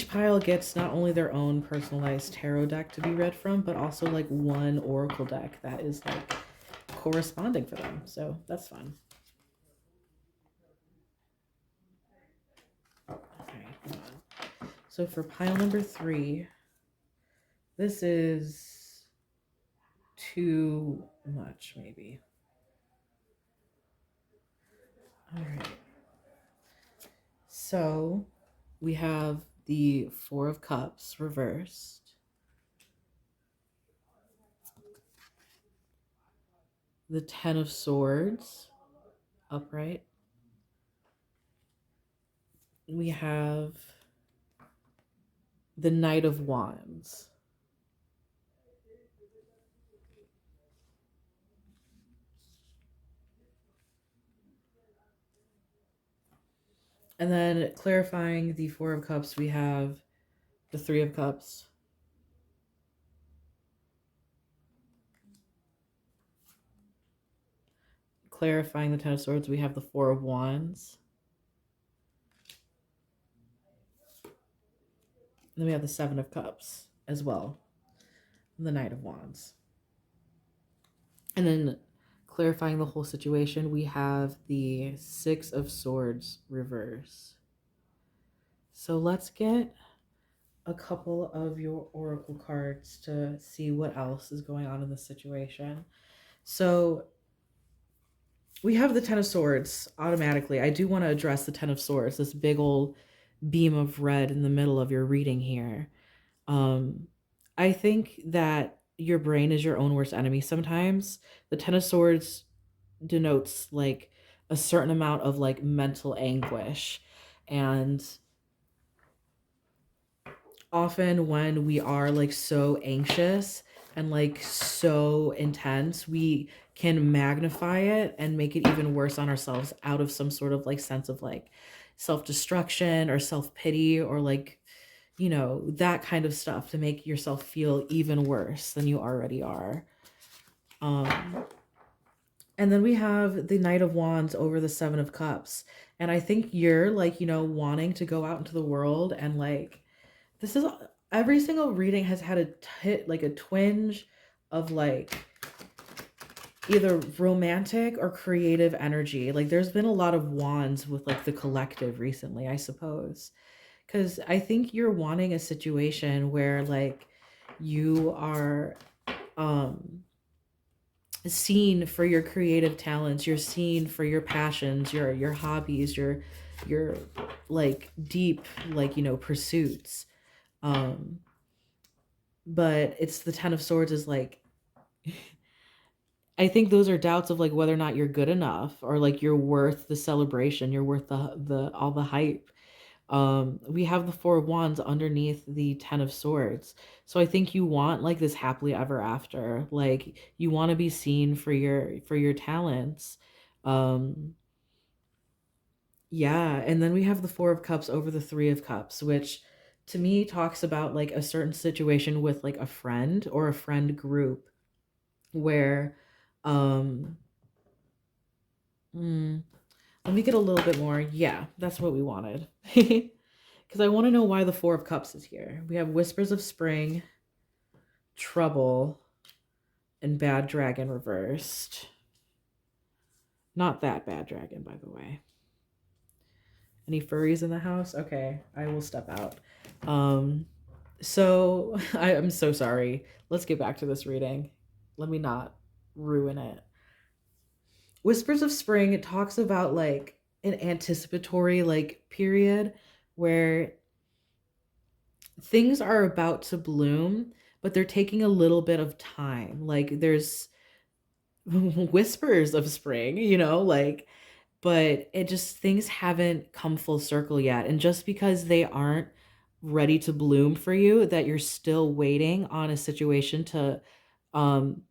pile gets not only their own personalized tarot deck to be read from, but also like one oracle deck that is like corresponding for them. So that's fun. Okay, hold on. So for pile number 3, this is too much, maybe. All right. So we have the Four of Cups reversed, the Ten of Swords upright. We have the Knight of Wands. And then clarifying the Four of Cups, we have the Three of Cups. Clarifying the Ten of Swords, we have the Four of Wands. And then we have the Seven of Cups as well, and the Knight of Wands. And then clarifying the whole situation, we have the Six of Swords reverse. So let's get a couple of your oracle cards to see what else is going on in this situation. So we have the Ten of Swords automatically. I do want to address the Ten of Swords, this big old beam of red in the middle of your reading here. I think that your brain is your own worst enemy sometimes. The Ten of Swords denotes like a certain amount of like mental anguish, and often when we are like so anxious and like so intense, we can magnify it and make it even worse on ourselves out of some sort of like sense of like self-destruction or self-pity, or like, you know, that kind of stuff to make yourself feel even worse than you already are. And then we have the Knight of Wands over the Seven of Cups. And I think you're like, you know, wanting to go out into the world, and like this is every single reading has had like a twinge of like either romantic or creative energy. Like there's been a lot of wands with like the collective recently, I suppose. Cuz I think you're wanting a situation where like you are seen for your creative talents, you're seen for your passions, your hobbies, your like deep, like, you know, pursuits. um but it's the 10 of swords is like, I think those are doubts of like whether or not you're good enough, or like you're worth the celebration, you're worth the all the hype. We have the four of wands underneath the 10 of swords. So I think you want like this happily ever after. Like you want to be seen for your talents. Um yeah, and then we have the four of cups over the three of cups, which to me talks about like a certain situation with like a friend or a friend group where um mm, let me get a little bit more. Yeah, that's what we wanted. Because I want to know why the four of cups is here. We have whispers of spring, trouble, and bad dragon reversed. Not that bad dragon, by the way. Any furries in the house? Okay, I will step out. Um, so I'm so sorry. Let's get back to this reading. Let me not ruin it. Whispers of Spring, it talks about like an anticipatory like period where things are about to bloom, but they're taking a little bit of time. Like there's whispers of spring, you know, like, but it just, things haven't come full circle yet. And just because they aren't ready to bloom for you, that you're still waiting on a situation um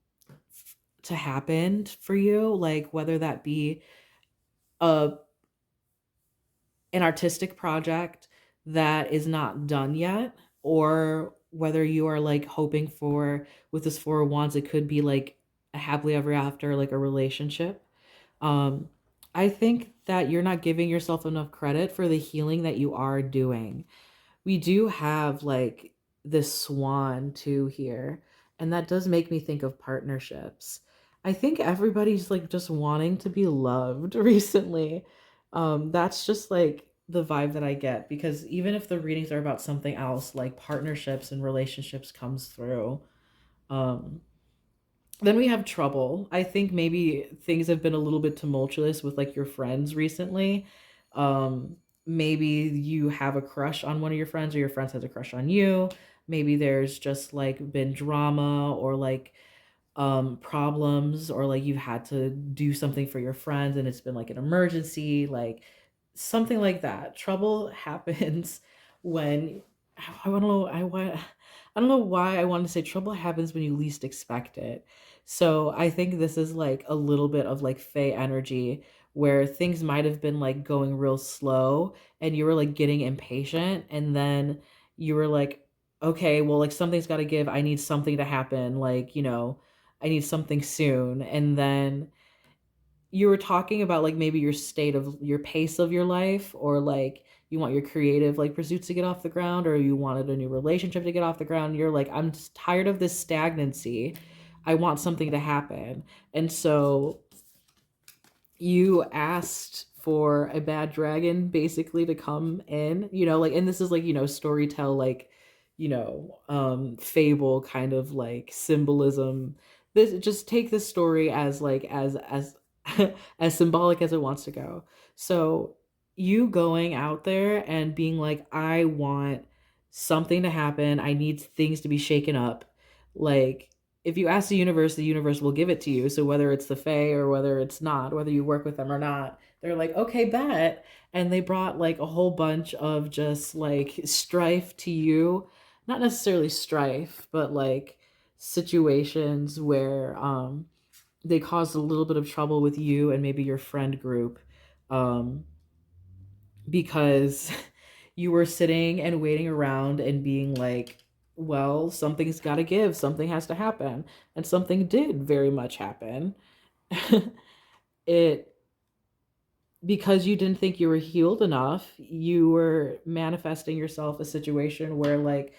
to happen for you, like whether that be a an artistic project that is not done yet, or whether you are like hoping for, with this four of wands, it could be like a happily ever after, like a relationship. um I think that you're not giving yourself enough credit for the healing that you are doing. We do have like this swan too here, and that does make me think of partnerships. I think everybody's like just wanting to be loved recently. That's just like the vibe that I get, because even if the readings are about something else, like partnerships and relationships comes through. um then we have trouble. I think maybe things have been a little bit tumultuous with like your friends recently. Maybe you have a crush on one of your friends, or your friends has a crush on you. Maybe there's just like been drama, or like problems, or like you've had to do something for your friends and it's been like an emergency, like something like that. Trouble happens when, I don't know, I don't know why I want to say trouble happens when you least expect it. So I think this is like a little bit of like Fey energy, where things might have been like going real slow and you were like getting impatient, and then you were like, okay, well, like something's got to give. I need something to happen, like, you know, I need something soon. And then you were talking about like maybe your state of your pace of your life, or like you want your creative like pursuits to get off the ground, or you wanted a new relationship to get off the ground. You're like, I'm just tired of this stagnancy. I want something to happen. And so you asked for a bad dragon basically to come in, you know, like, and this is like, you know, storytell, like, you know, fable kind of like symbolism. This, just take this story as like as as symbolic as it wants to go. So you going out there and being like, I want something to happen, I need things to be shaken up. Like, if you ask the universe will give it to you. So whether it's the Fae or whether it's not, whether you work with them or not, they're like, okay, bet. And they brought like a whole bunch of just like strife to you. Not necessarily strife, but like situations where they caused a little bit of trouble with you and maybe your friend group. Um, because you were sitting and waiting around and being like, well, something's got to give, something has to happen. And something did very much happen. It, because you didn't think you were healed enough, you were manifesting yourself a situation where like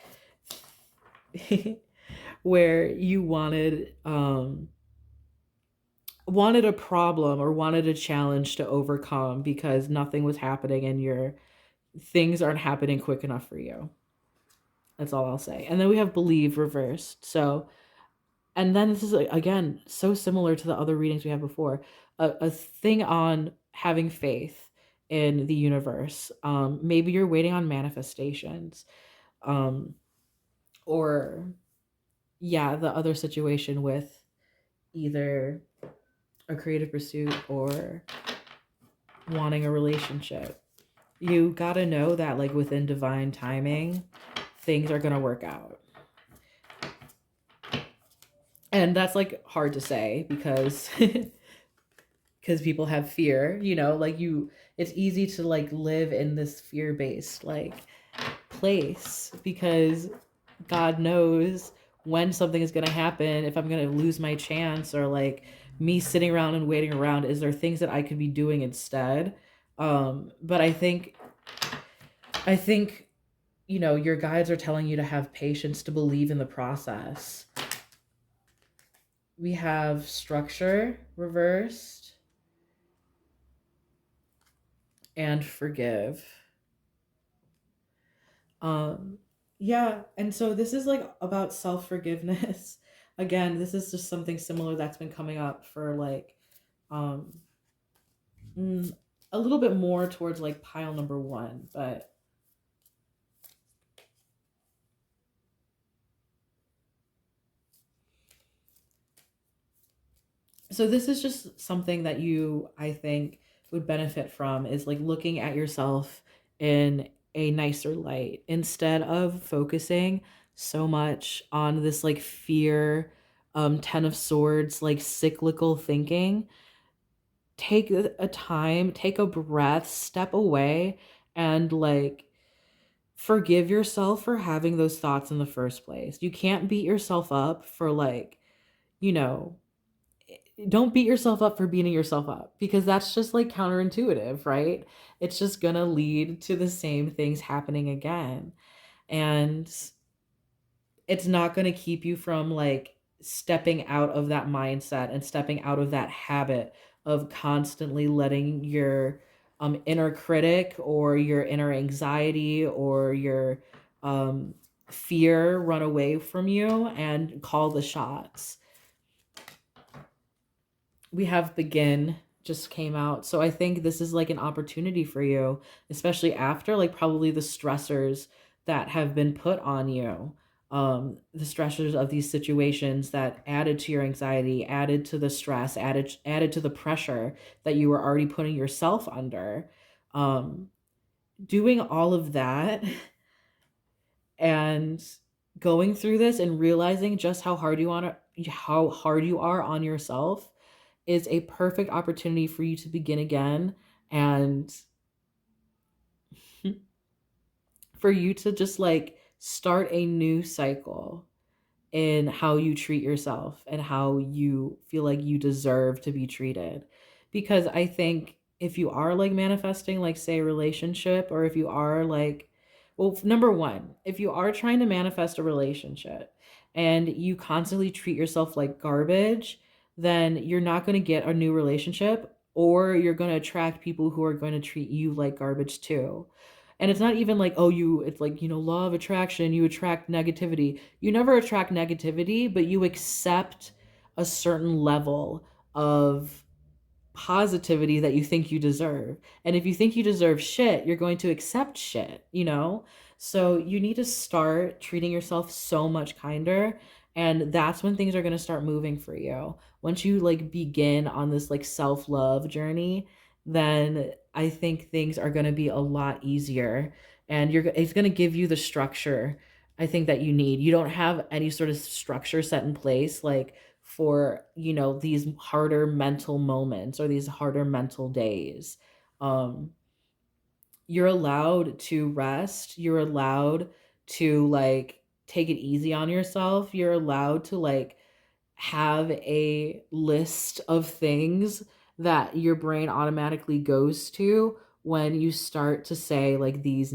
where you wanted a problem or wanted a challenge to overcome, because nothing was happening and your things aren't happening quick enough for you. That's all I'll say. And then we have believe reversed. So And then this is, again, so similar to the other readings we had before, a thing on having faith in the universe. Maybe you're waiting on manifestations, um, or yeah, the other situation with either a creative pursuit or wanting a relationship. You gotta know that, like, within divine timing, things are gonna work out. And that's like hard to say because because people have fear, like it's easy to like live in this fear-based like place because God knows when something is going to happen, if I'm going to lose my chance, or like me sitting around and waiting around, is there things that I could be doing instead? But I think your guides are telling you to have patience, to believe in the process. We have structure reversed and forgive. Um, yeah, and so this is like about self-forgiveness. Again, this is just something similar that's been coming up for like um mm, a little bit more towards like pile number 1, but so this is just something that you, I think, would benefit from, is like looking at yourself in a nicer light instead of focusing so much on this like fear, 10 of swords, like cyclical thinking. Take a time, take a breath, step away, and like forgive yourself for having those thoughts in the first place. You can't beat yourself up for like, you know, don't beat yourself up for beating yourself up, because that's just like counterintuitive, right? It's just gonna lead to the same things happening again. And it's not going to keep you from like stepping out of that mindset and stepping out of that habit of constantly letting your inner critic or your inner anxiety or your um, fear run away from you and call the shots. We have begin just came out. So I think this is like an opportunity for you, especially after like probably the stressors that have been put on you. The stressors of these situations that added to your anxiety, added to the stress, added to the pressure that you were already putting yourself under. Um, Doing all of that and going through this and realizing just how hard you are on yourself is a perfect opportunity for you to begin again, and for you to just like start a new cycle in how you treat yourself and how you feel like you deserve to be treated. Because I think if you are like manifesting, like, say, a relationship, or if you are like, well, number one, if you are trying to manifest a relationship and you constantly treat yourself like garbage, then you're not going to get a new relationship, or you're going to attract people who are going to treat you like garbage too. And it's not even like, oh, it's like, law of attraction, you attract negativity. You never attract negativity, but you accept a certain level of positivity that you think you deserve. And if you think you deserve shit, you're going to accept shit. So you need to start treating yourself so much kinder. And that's when things are going to start moving for you. Once you like begin on this like self love journey, then I think things are going to be a lot easier, and it's going to give you the structure I think that you need. You don't have any sort of structure set in place, like for these harder mental moments or these harder mental days. um you're allowed to rest, you're allowed to like take it easy on yourself, you're allowed to like have a list of things that your brain automatically goes to when you start to say like these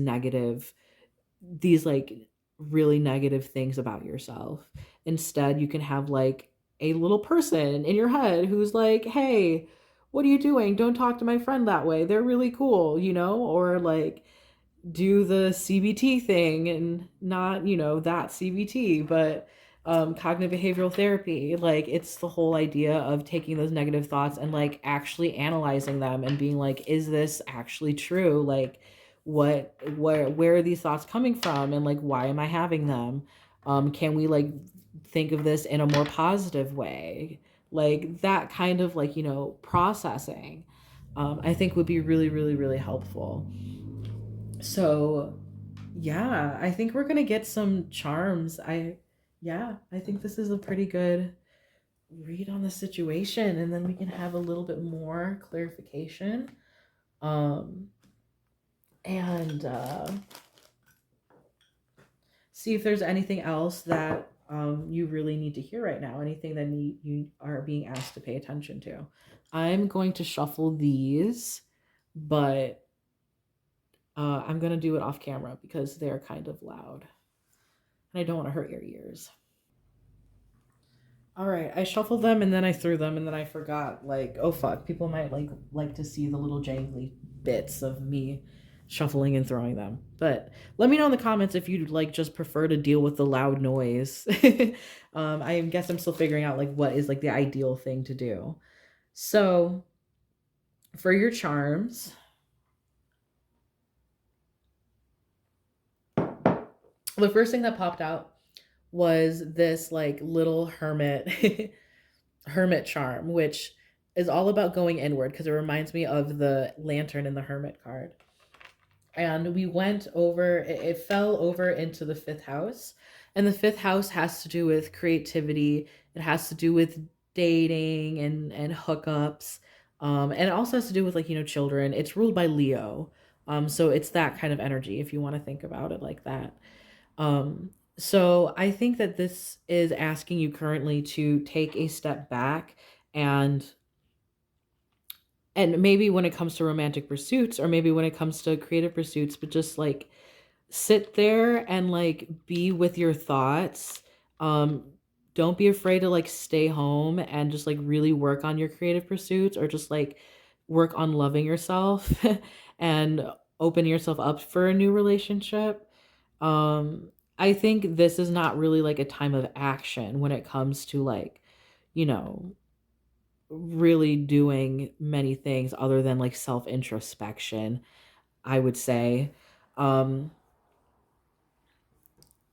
like really negative things about yourself. Instead, you can have like a little person in your head who's like, hey, what are you doing? Don't talk to my friend that way. They're really cool. Or like do the CBT thing, and not, that CBT, but cognitive behavioral therapy. Like, it's the whole idea of taking those negative thoughts and like actually analyzing them and being like, is this actually true? Like, where are these thoughts coming from, and like, why am I having them? Can we like think of this in a more positive way? Like, that kind of like, processing, I think would be really, really, really helpful. So yeah, I think we're gonna get some charms. Yeah, I think this is a pretty good read on the situation, and then we can have a little bit more clarification. Um, and see if there's anything else that you really need to hear right now, anything that you are being asked to pay attention to. I'm going to shuffle these, but I'm going to do it off camera because they're kind of loud and I don't want to hurt your ears. All right, I shuffled them and then I threw them and then I forgot. Like, oh fuck, people might like to see the little jangly bits of me shuffling and throwing them. But let me know in the comments if you'd like just prefer to deal with the loud noise. I guess I'm still figuring out like what is like the ideal thing to do. So for your charms, the first thing that popped out was this like little hermit hermit charm, which is all about going inward because it reminds me of the lantern in the hermit card. And we went over, it fell over into the fifth house. And the fifth house has to do with creativity, it has to do with dating and hookups. And it also has to do with like, children. It's ruled by Leo. So it's that kind of energy if you want to think about it like that. So I think that this is asking you currently to take a step back and maybe when it comes to romantic pursuits or maybe when it comes to creative pursuits, but just like sit there and like be with your thoughts. Um don't be afraid to like stay home and just like really work on your creative pursuits or just like work on loving yourself and open yourself up for a new relationship. I think this is not really like a time of action when it comes to like, you know, really doing many things other than like self introspection, I would say. Um,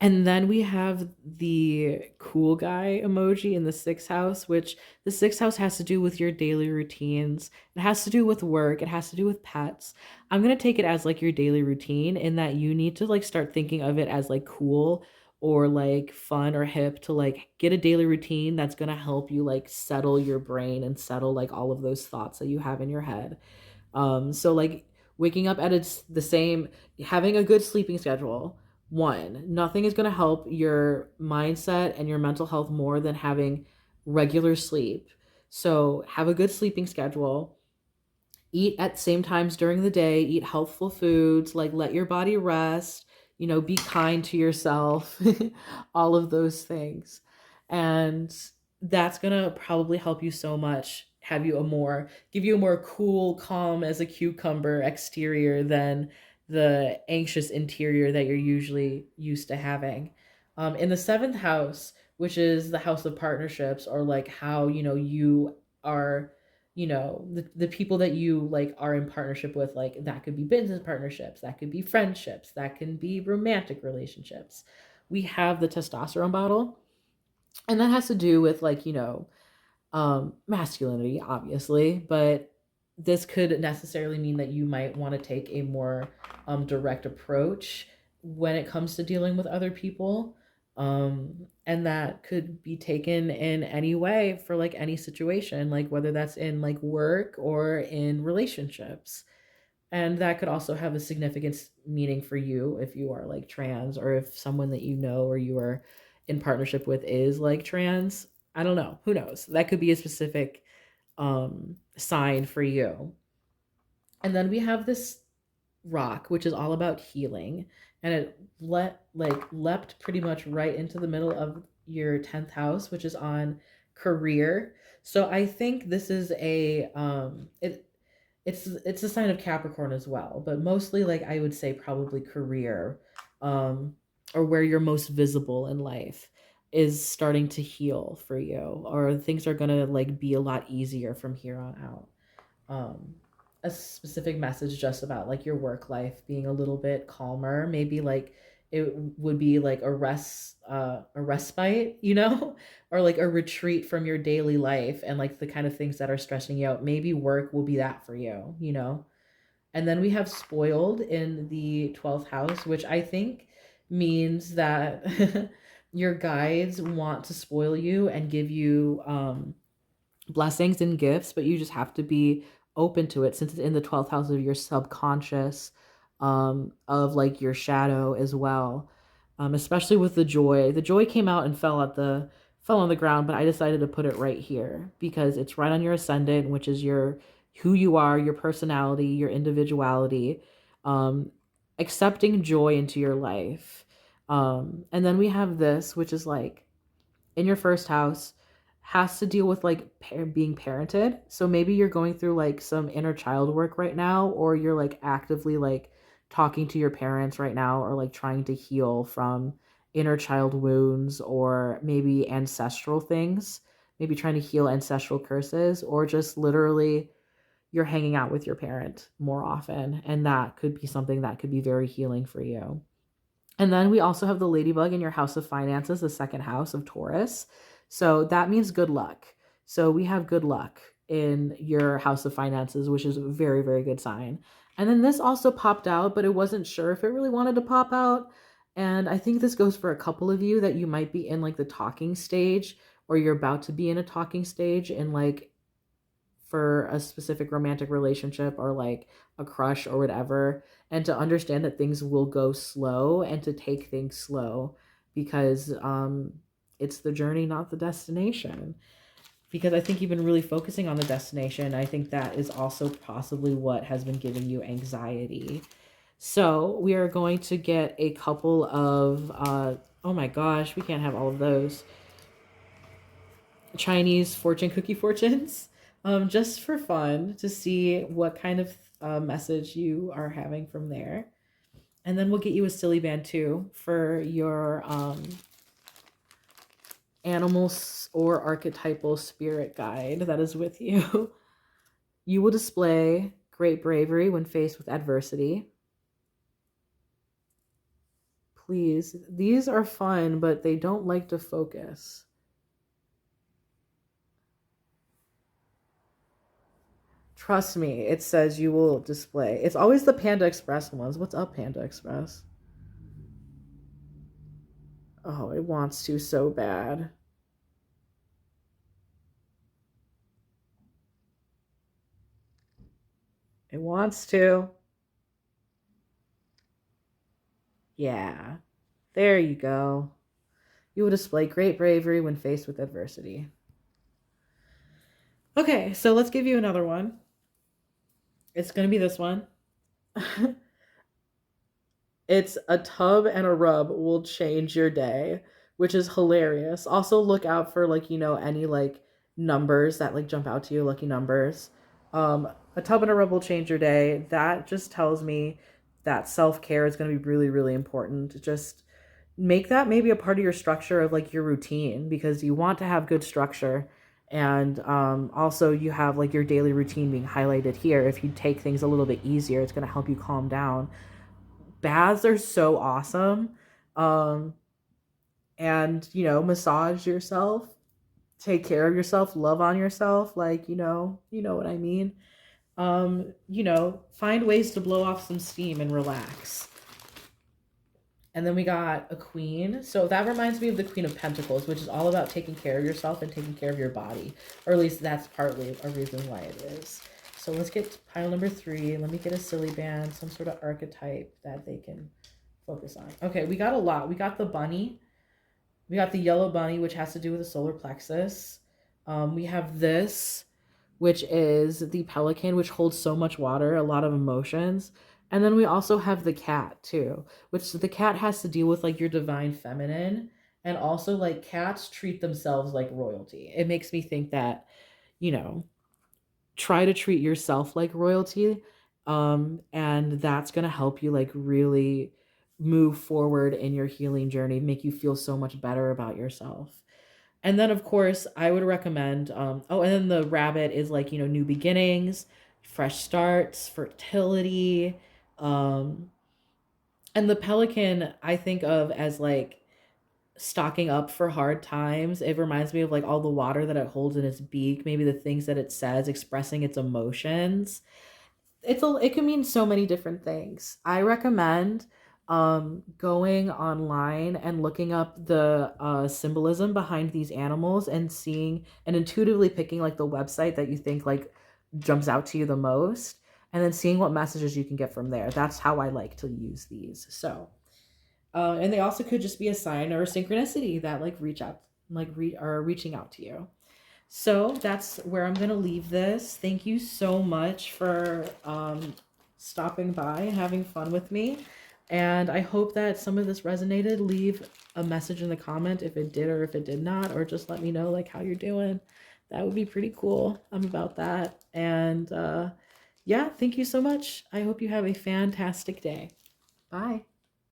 and then we have the cool guy emoji in the sixth house, which the sixth house has to do with your daily routines. It has to do with work. It has to do with pets. I'm going to take it as like your daily routine in that you need to like start thinking of it as like cool or like fun or hip to like get a daily routine that's going to help you like settle your brain and settle like all of those thoughts that you have in your head. So like waking up at the same, having a good sleeping schedule. One, nothing is going to help your mindset and your mental health more than having regular sleep. So have a good sleeping schedule. Eat at same times during the day, eat healthful foods, like let your body rest, be kind to yourself, all of those things. And that's going to probably help you so much, give you a more cool, calm as a cucumber exterior than the anxious interior that you're usually used to having. In the seventh house, which is the house of partnerships, or like how, you are, the people that you like are in partnership with, like that could be business partnerships, that could be friendships, that can be romantic relationships. We have the testosterone bottle, and that has to do with like, masculinity, obviously, but this could necessarily mean that you might want to take a more direct approach when it comes to dealing with other people. And that could be taken in any way for like any situation, like whether that's in like work or in relationships. And that could also have a significant meaning for you if you are like trans, or if someone that you know or you are in partnership with is like trans. I don't know. Who knows? That could be a specific sign for you. And then we have this rock, which is all about healing, and it leapt pretty much right into the middle of your 10th house, which is on career. So I think this is it's a sign of Capricorn as well, but mostly like I would say probably career, um, or where you're most visible in life. is starting to heal for you, or things are gonna like be a lot easier from here on out. um a specific message just about like your work life being a little bit calmer, maybe like it would be like a respite, you know, or like a retreat from your daily life and like the kind of things that are stressing you out. Maybe work will be that for you, you know. And then we have spoiled in the 12th house, which I think means that your guides want to spoil you and give you blessings and gifts, but you just have to be open to it since it's in the 12th house of your subconscious, of like your shadow as well. Especially with the joy. The joy came out and fell on the ground, but I decided to put it right here because it's right on your ascendant, which is your who you are, your personality, your individuality, um, accepting joy into your life. And then we have this, which is like in your first house, has to deal with like being parented. So maybe you're going through like some inner child work right now, or you're like actively like talking to your parents right now, or like trying to heal from inner child wounds, or maybe ancestral things, maybe trying to heal ancestral curses, or just literally you're hanging out with your parent more often. And that could be something that could be very healing for you. And then we also have the ladybug in your house of finances, the second house of Taurus. So that means good luck. So we have good luck in your house of finances, which is a very, very good sign. And then this also popped out, but it wasn't sure if it really wanted to pop out. And I think this goes for a couple of you that you might be in like the talking stage, or you're about to be in a talking stage in like for a specific romantic relationship, or like a crush or whatever, and to understand that things will go slow and to take things slow because it's the journey, not the destination. Because I think you've been really focusing on the destination. I think that is also possibly what has been giving you anxiety. So we are going to get a couple of oh my gosh, we can't have all of those Chinese fortune cookie fortunes, just for fun to see what kind of message you are having from there. And then we'll get you a silly band too for your animals or archetypal spirit guide that is with you. You will display great bravery when faced with adversity. Please, these are fun, but they don't like to focus. Trust me, it says you will display. It's always the Panda Express ones. What's up, Panda Express? Oh, it wants to so bad. It wants to. Yeah. There you go. You will display great bravery when faced with adversity. Okay, so let's give you another one. It's going to be this one. It's a tub and a rub will change your day, which is hilarious. Also look out for like, you know, any like numbers that like jump out to you, lucky numbers. A tub and a rub will change your day. That just tells me that self-care is going to be really, really important. Just make that maybe a part of your structure of like your routine, because you want to have good structure. And also you have like your daily routine being highlighted here. If you take things a little bit easier, it's going to help you calm down. Baths are so awesome. Um, and you know, massage yourself, take care of yourself, love on yourself, like, you know what I mean. You know, find ways to blow off some steam and relax. And then we got a queen. So that reminds me of the Queen of Pentacles, which is all about taking care of yourself and taking care of your body. Or at least that's partly a reason why it is. So let's get to pile number 3. Let me get a silly band, some sort of archetype that they can focus on. Okay, we got a lot. We got the bunny. We got the yellow bunny, which has to do with the solar plexus. We have this, which is the pelican, which holds so much water, a lot of emotions. And then we also have the cat too, which the cat has to deal with like your divine feminine. And also like cats treat themselves like royalty. It makes me think that, you know, try to treat yourself like royalty. And that's going to help you like really move forward in your healing journey, make you feel so much better about yourself. And then, of course, I would recommend, oh, and then the rabbit is like, new beginnings, fresh starts, fertility. Um, and the pelican, I think of as like stocking up for hard times. It reminds me of like all the water that it holds in its beak, maybe the things that it says, expressing its emotions. It can mean so many different things. I recommend going online and looking up the symbolism behind these animals and seeing and intuitively picking like the website that you think like jumps out to you the most, and then seeing what messages you can get from there. That's how I like to use these. So and they also could just be a sign or a synchronicity that like are reaching out to you. So that's where I'm going to leave this. Thank you so much for stopping by and having fun with me. And I hope that some of this resonated. Leave a message in the comment if it did or if it did not, or just let me know like how you're doing. That would be pretty cool. I'm about that. And yeah, thank you so much. I hope you have a fantastic day. Bye.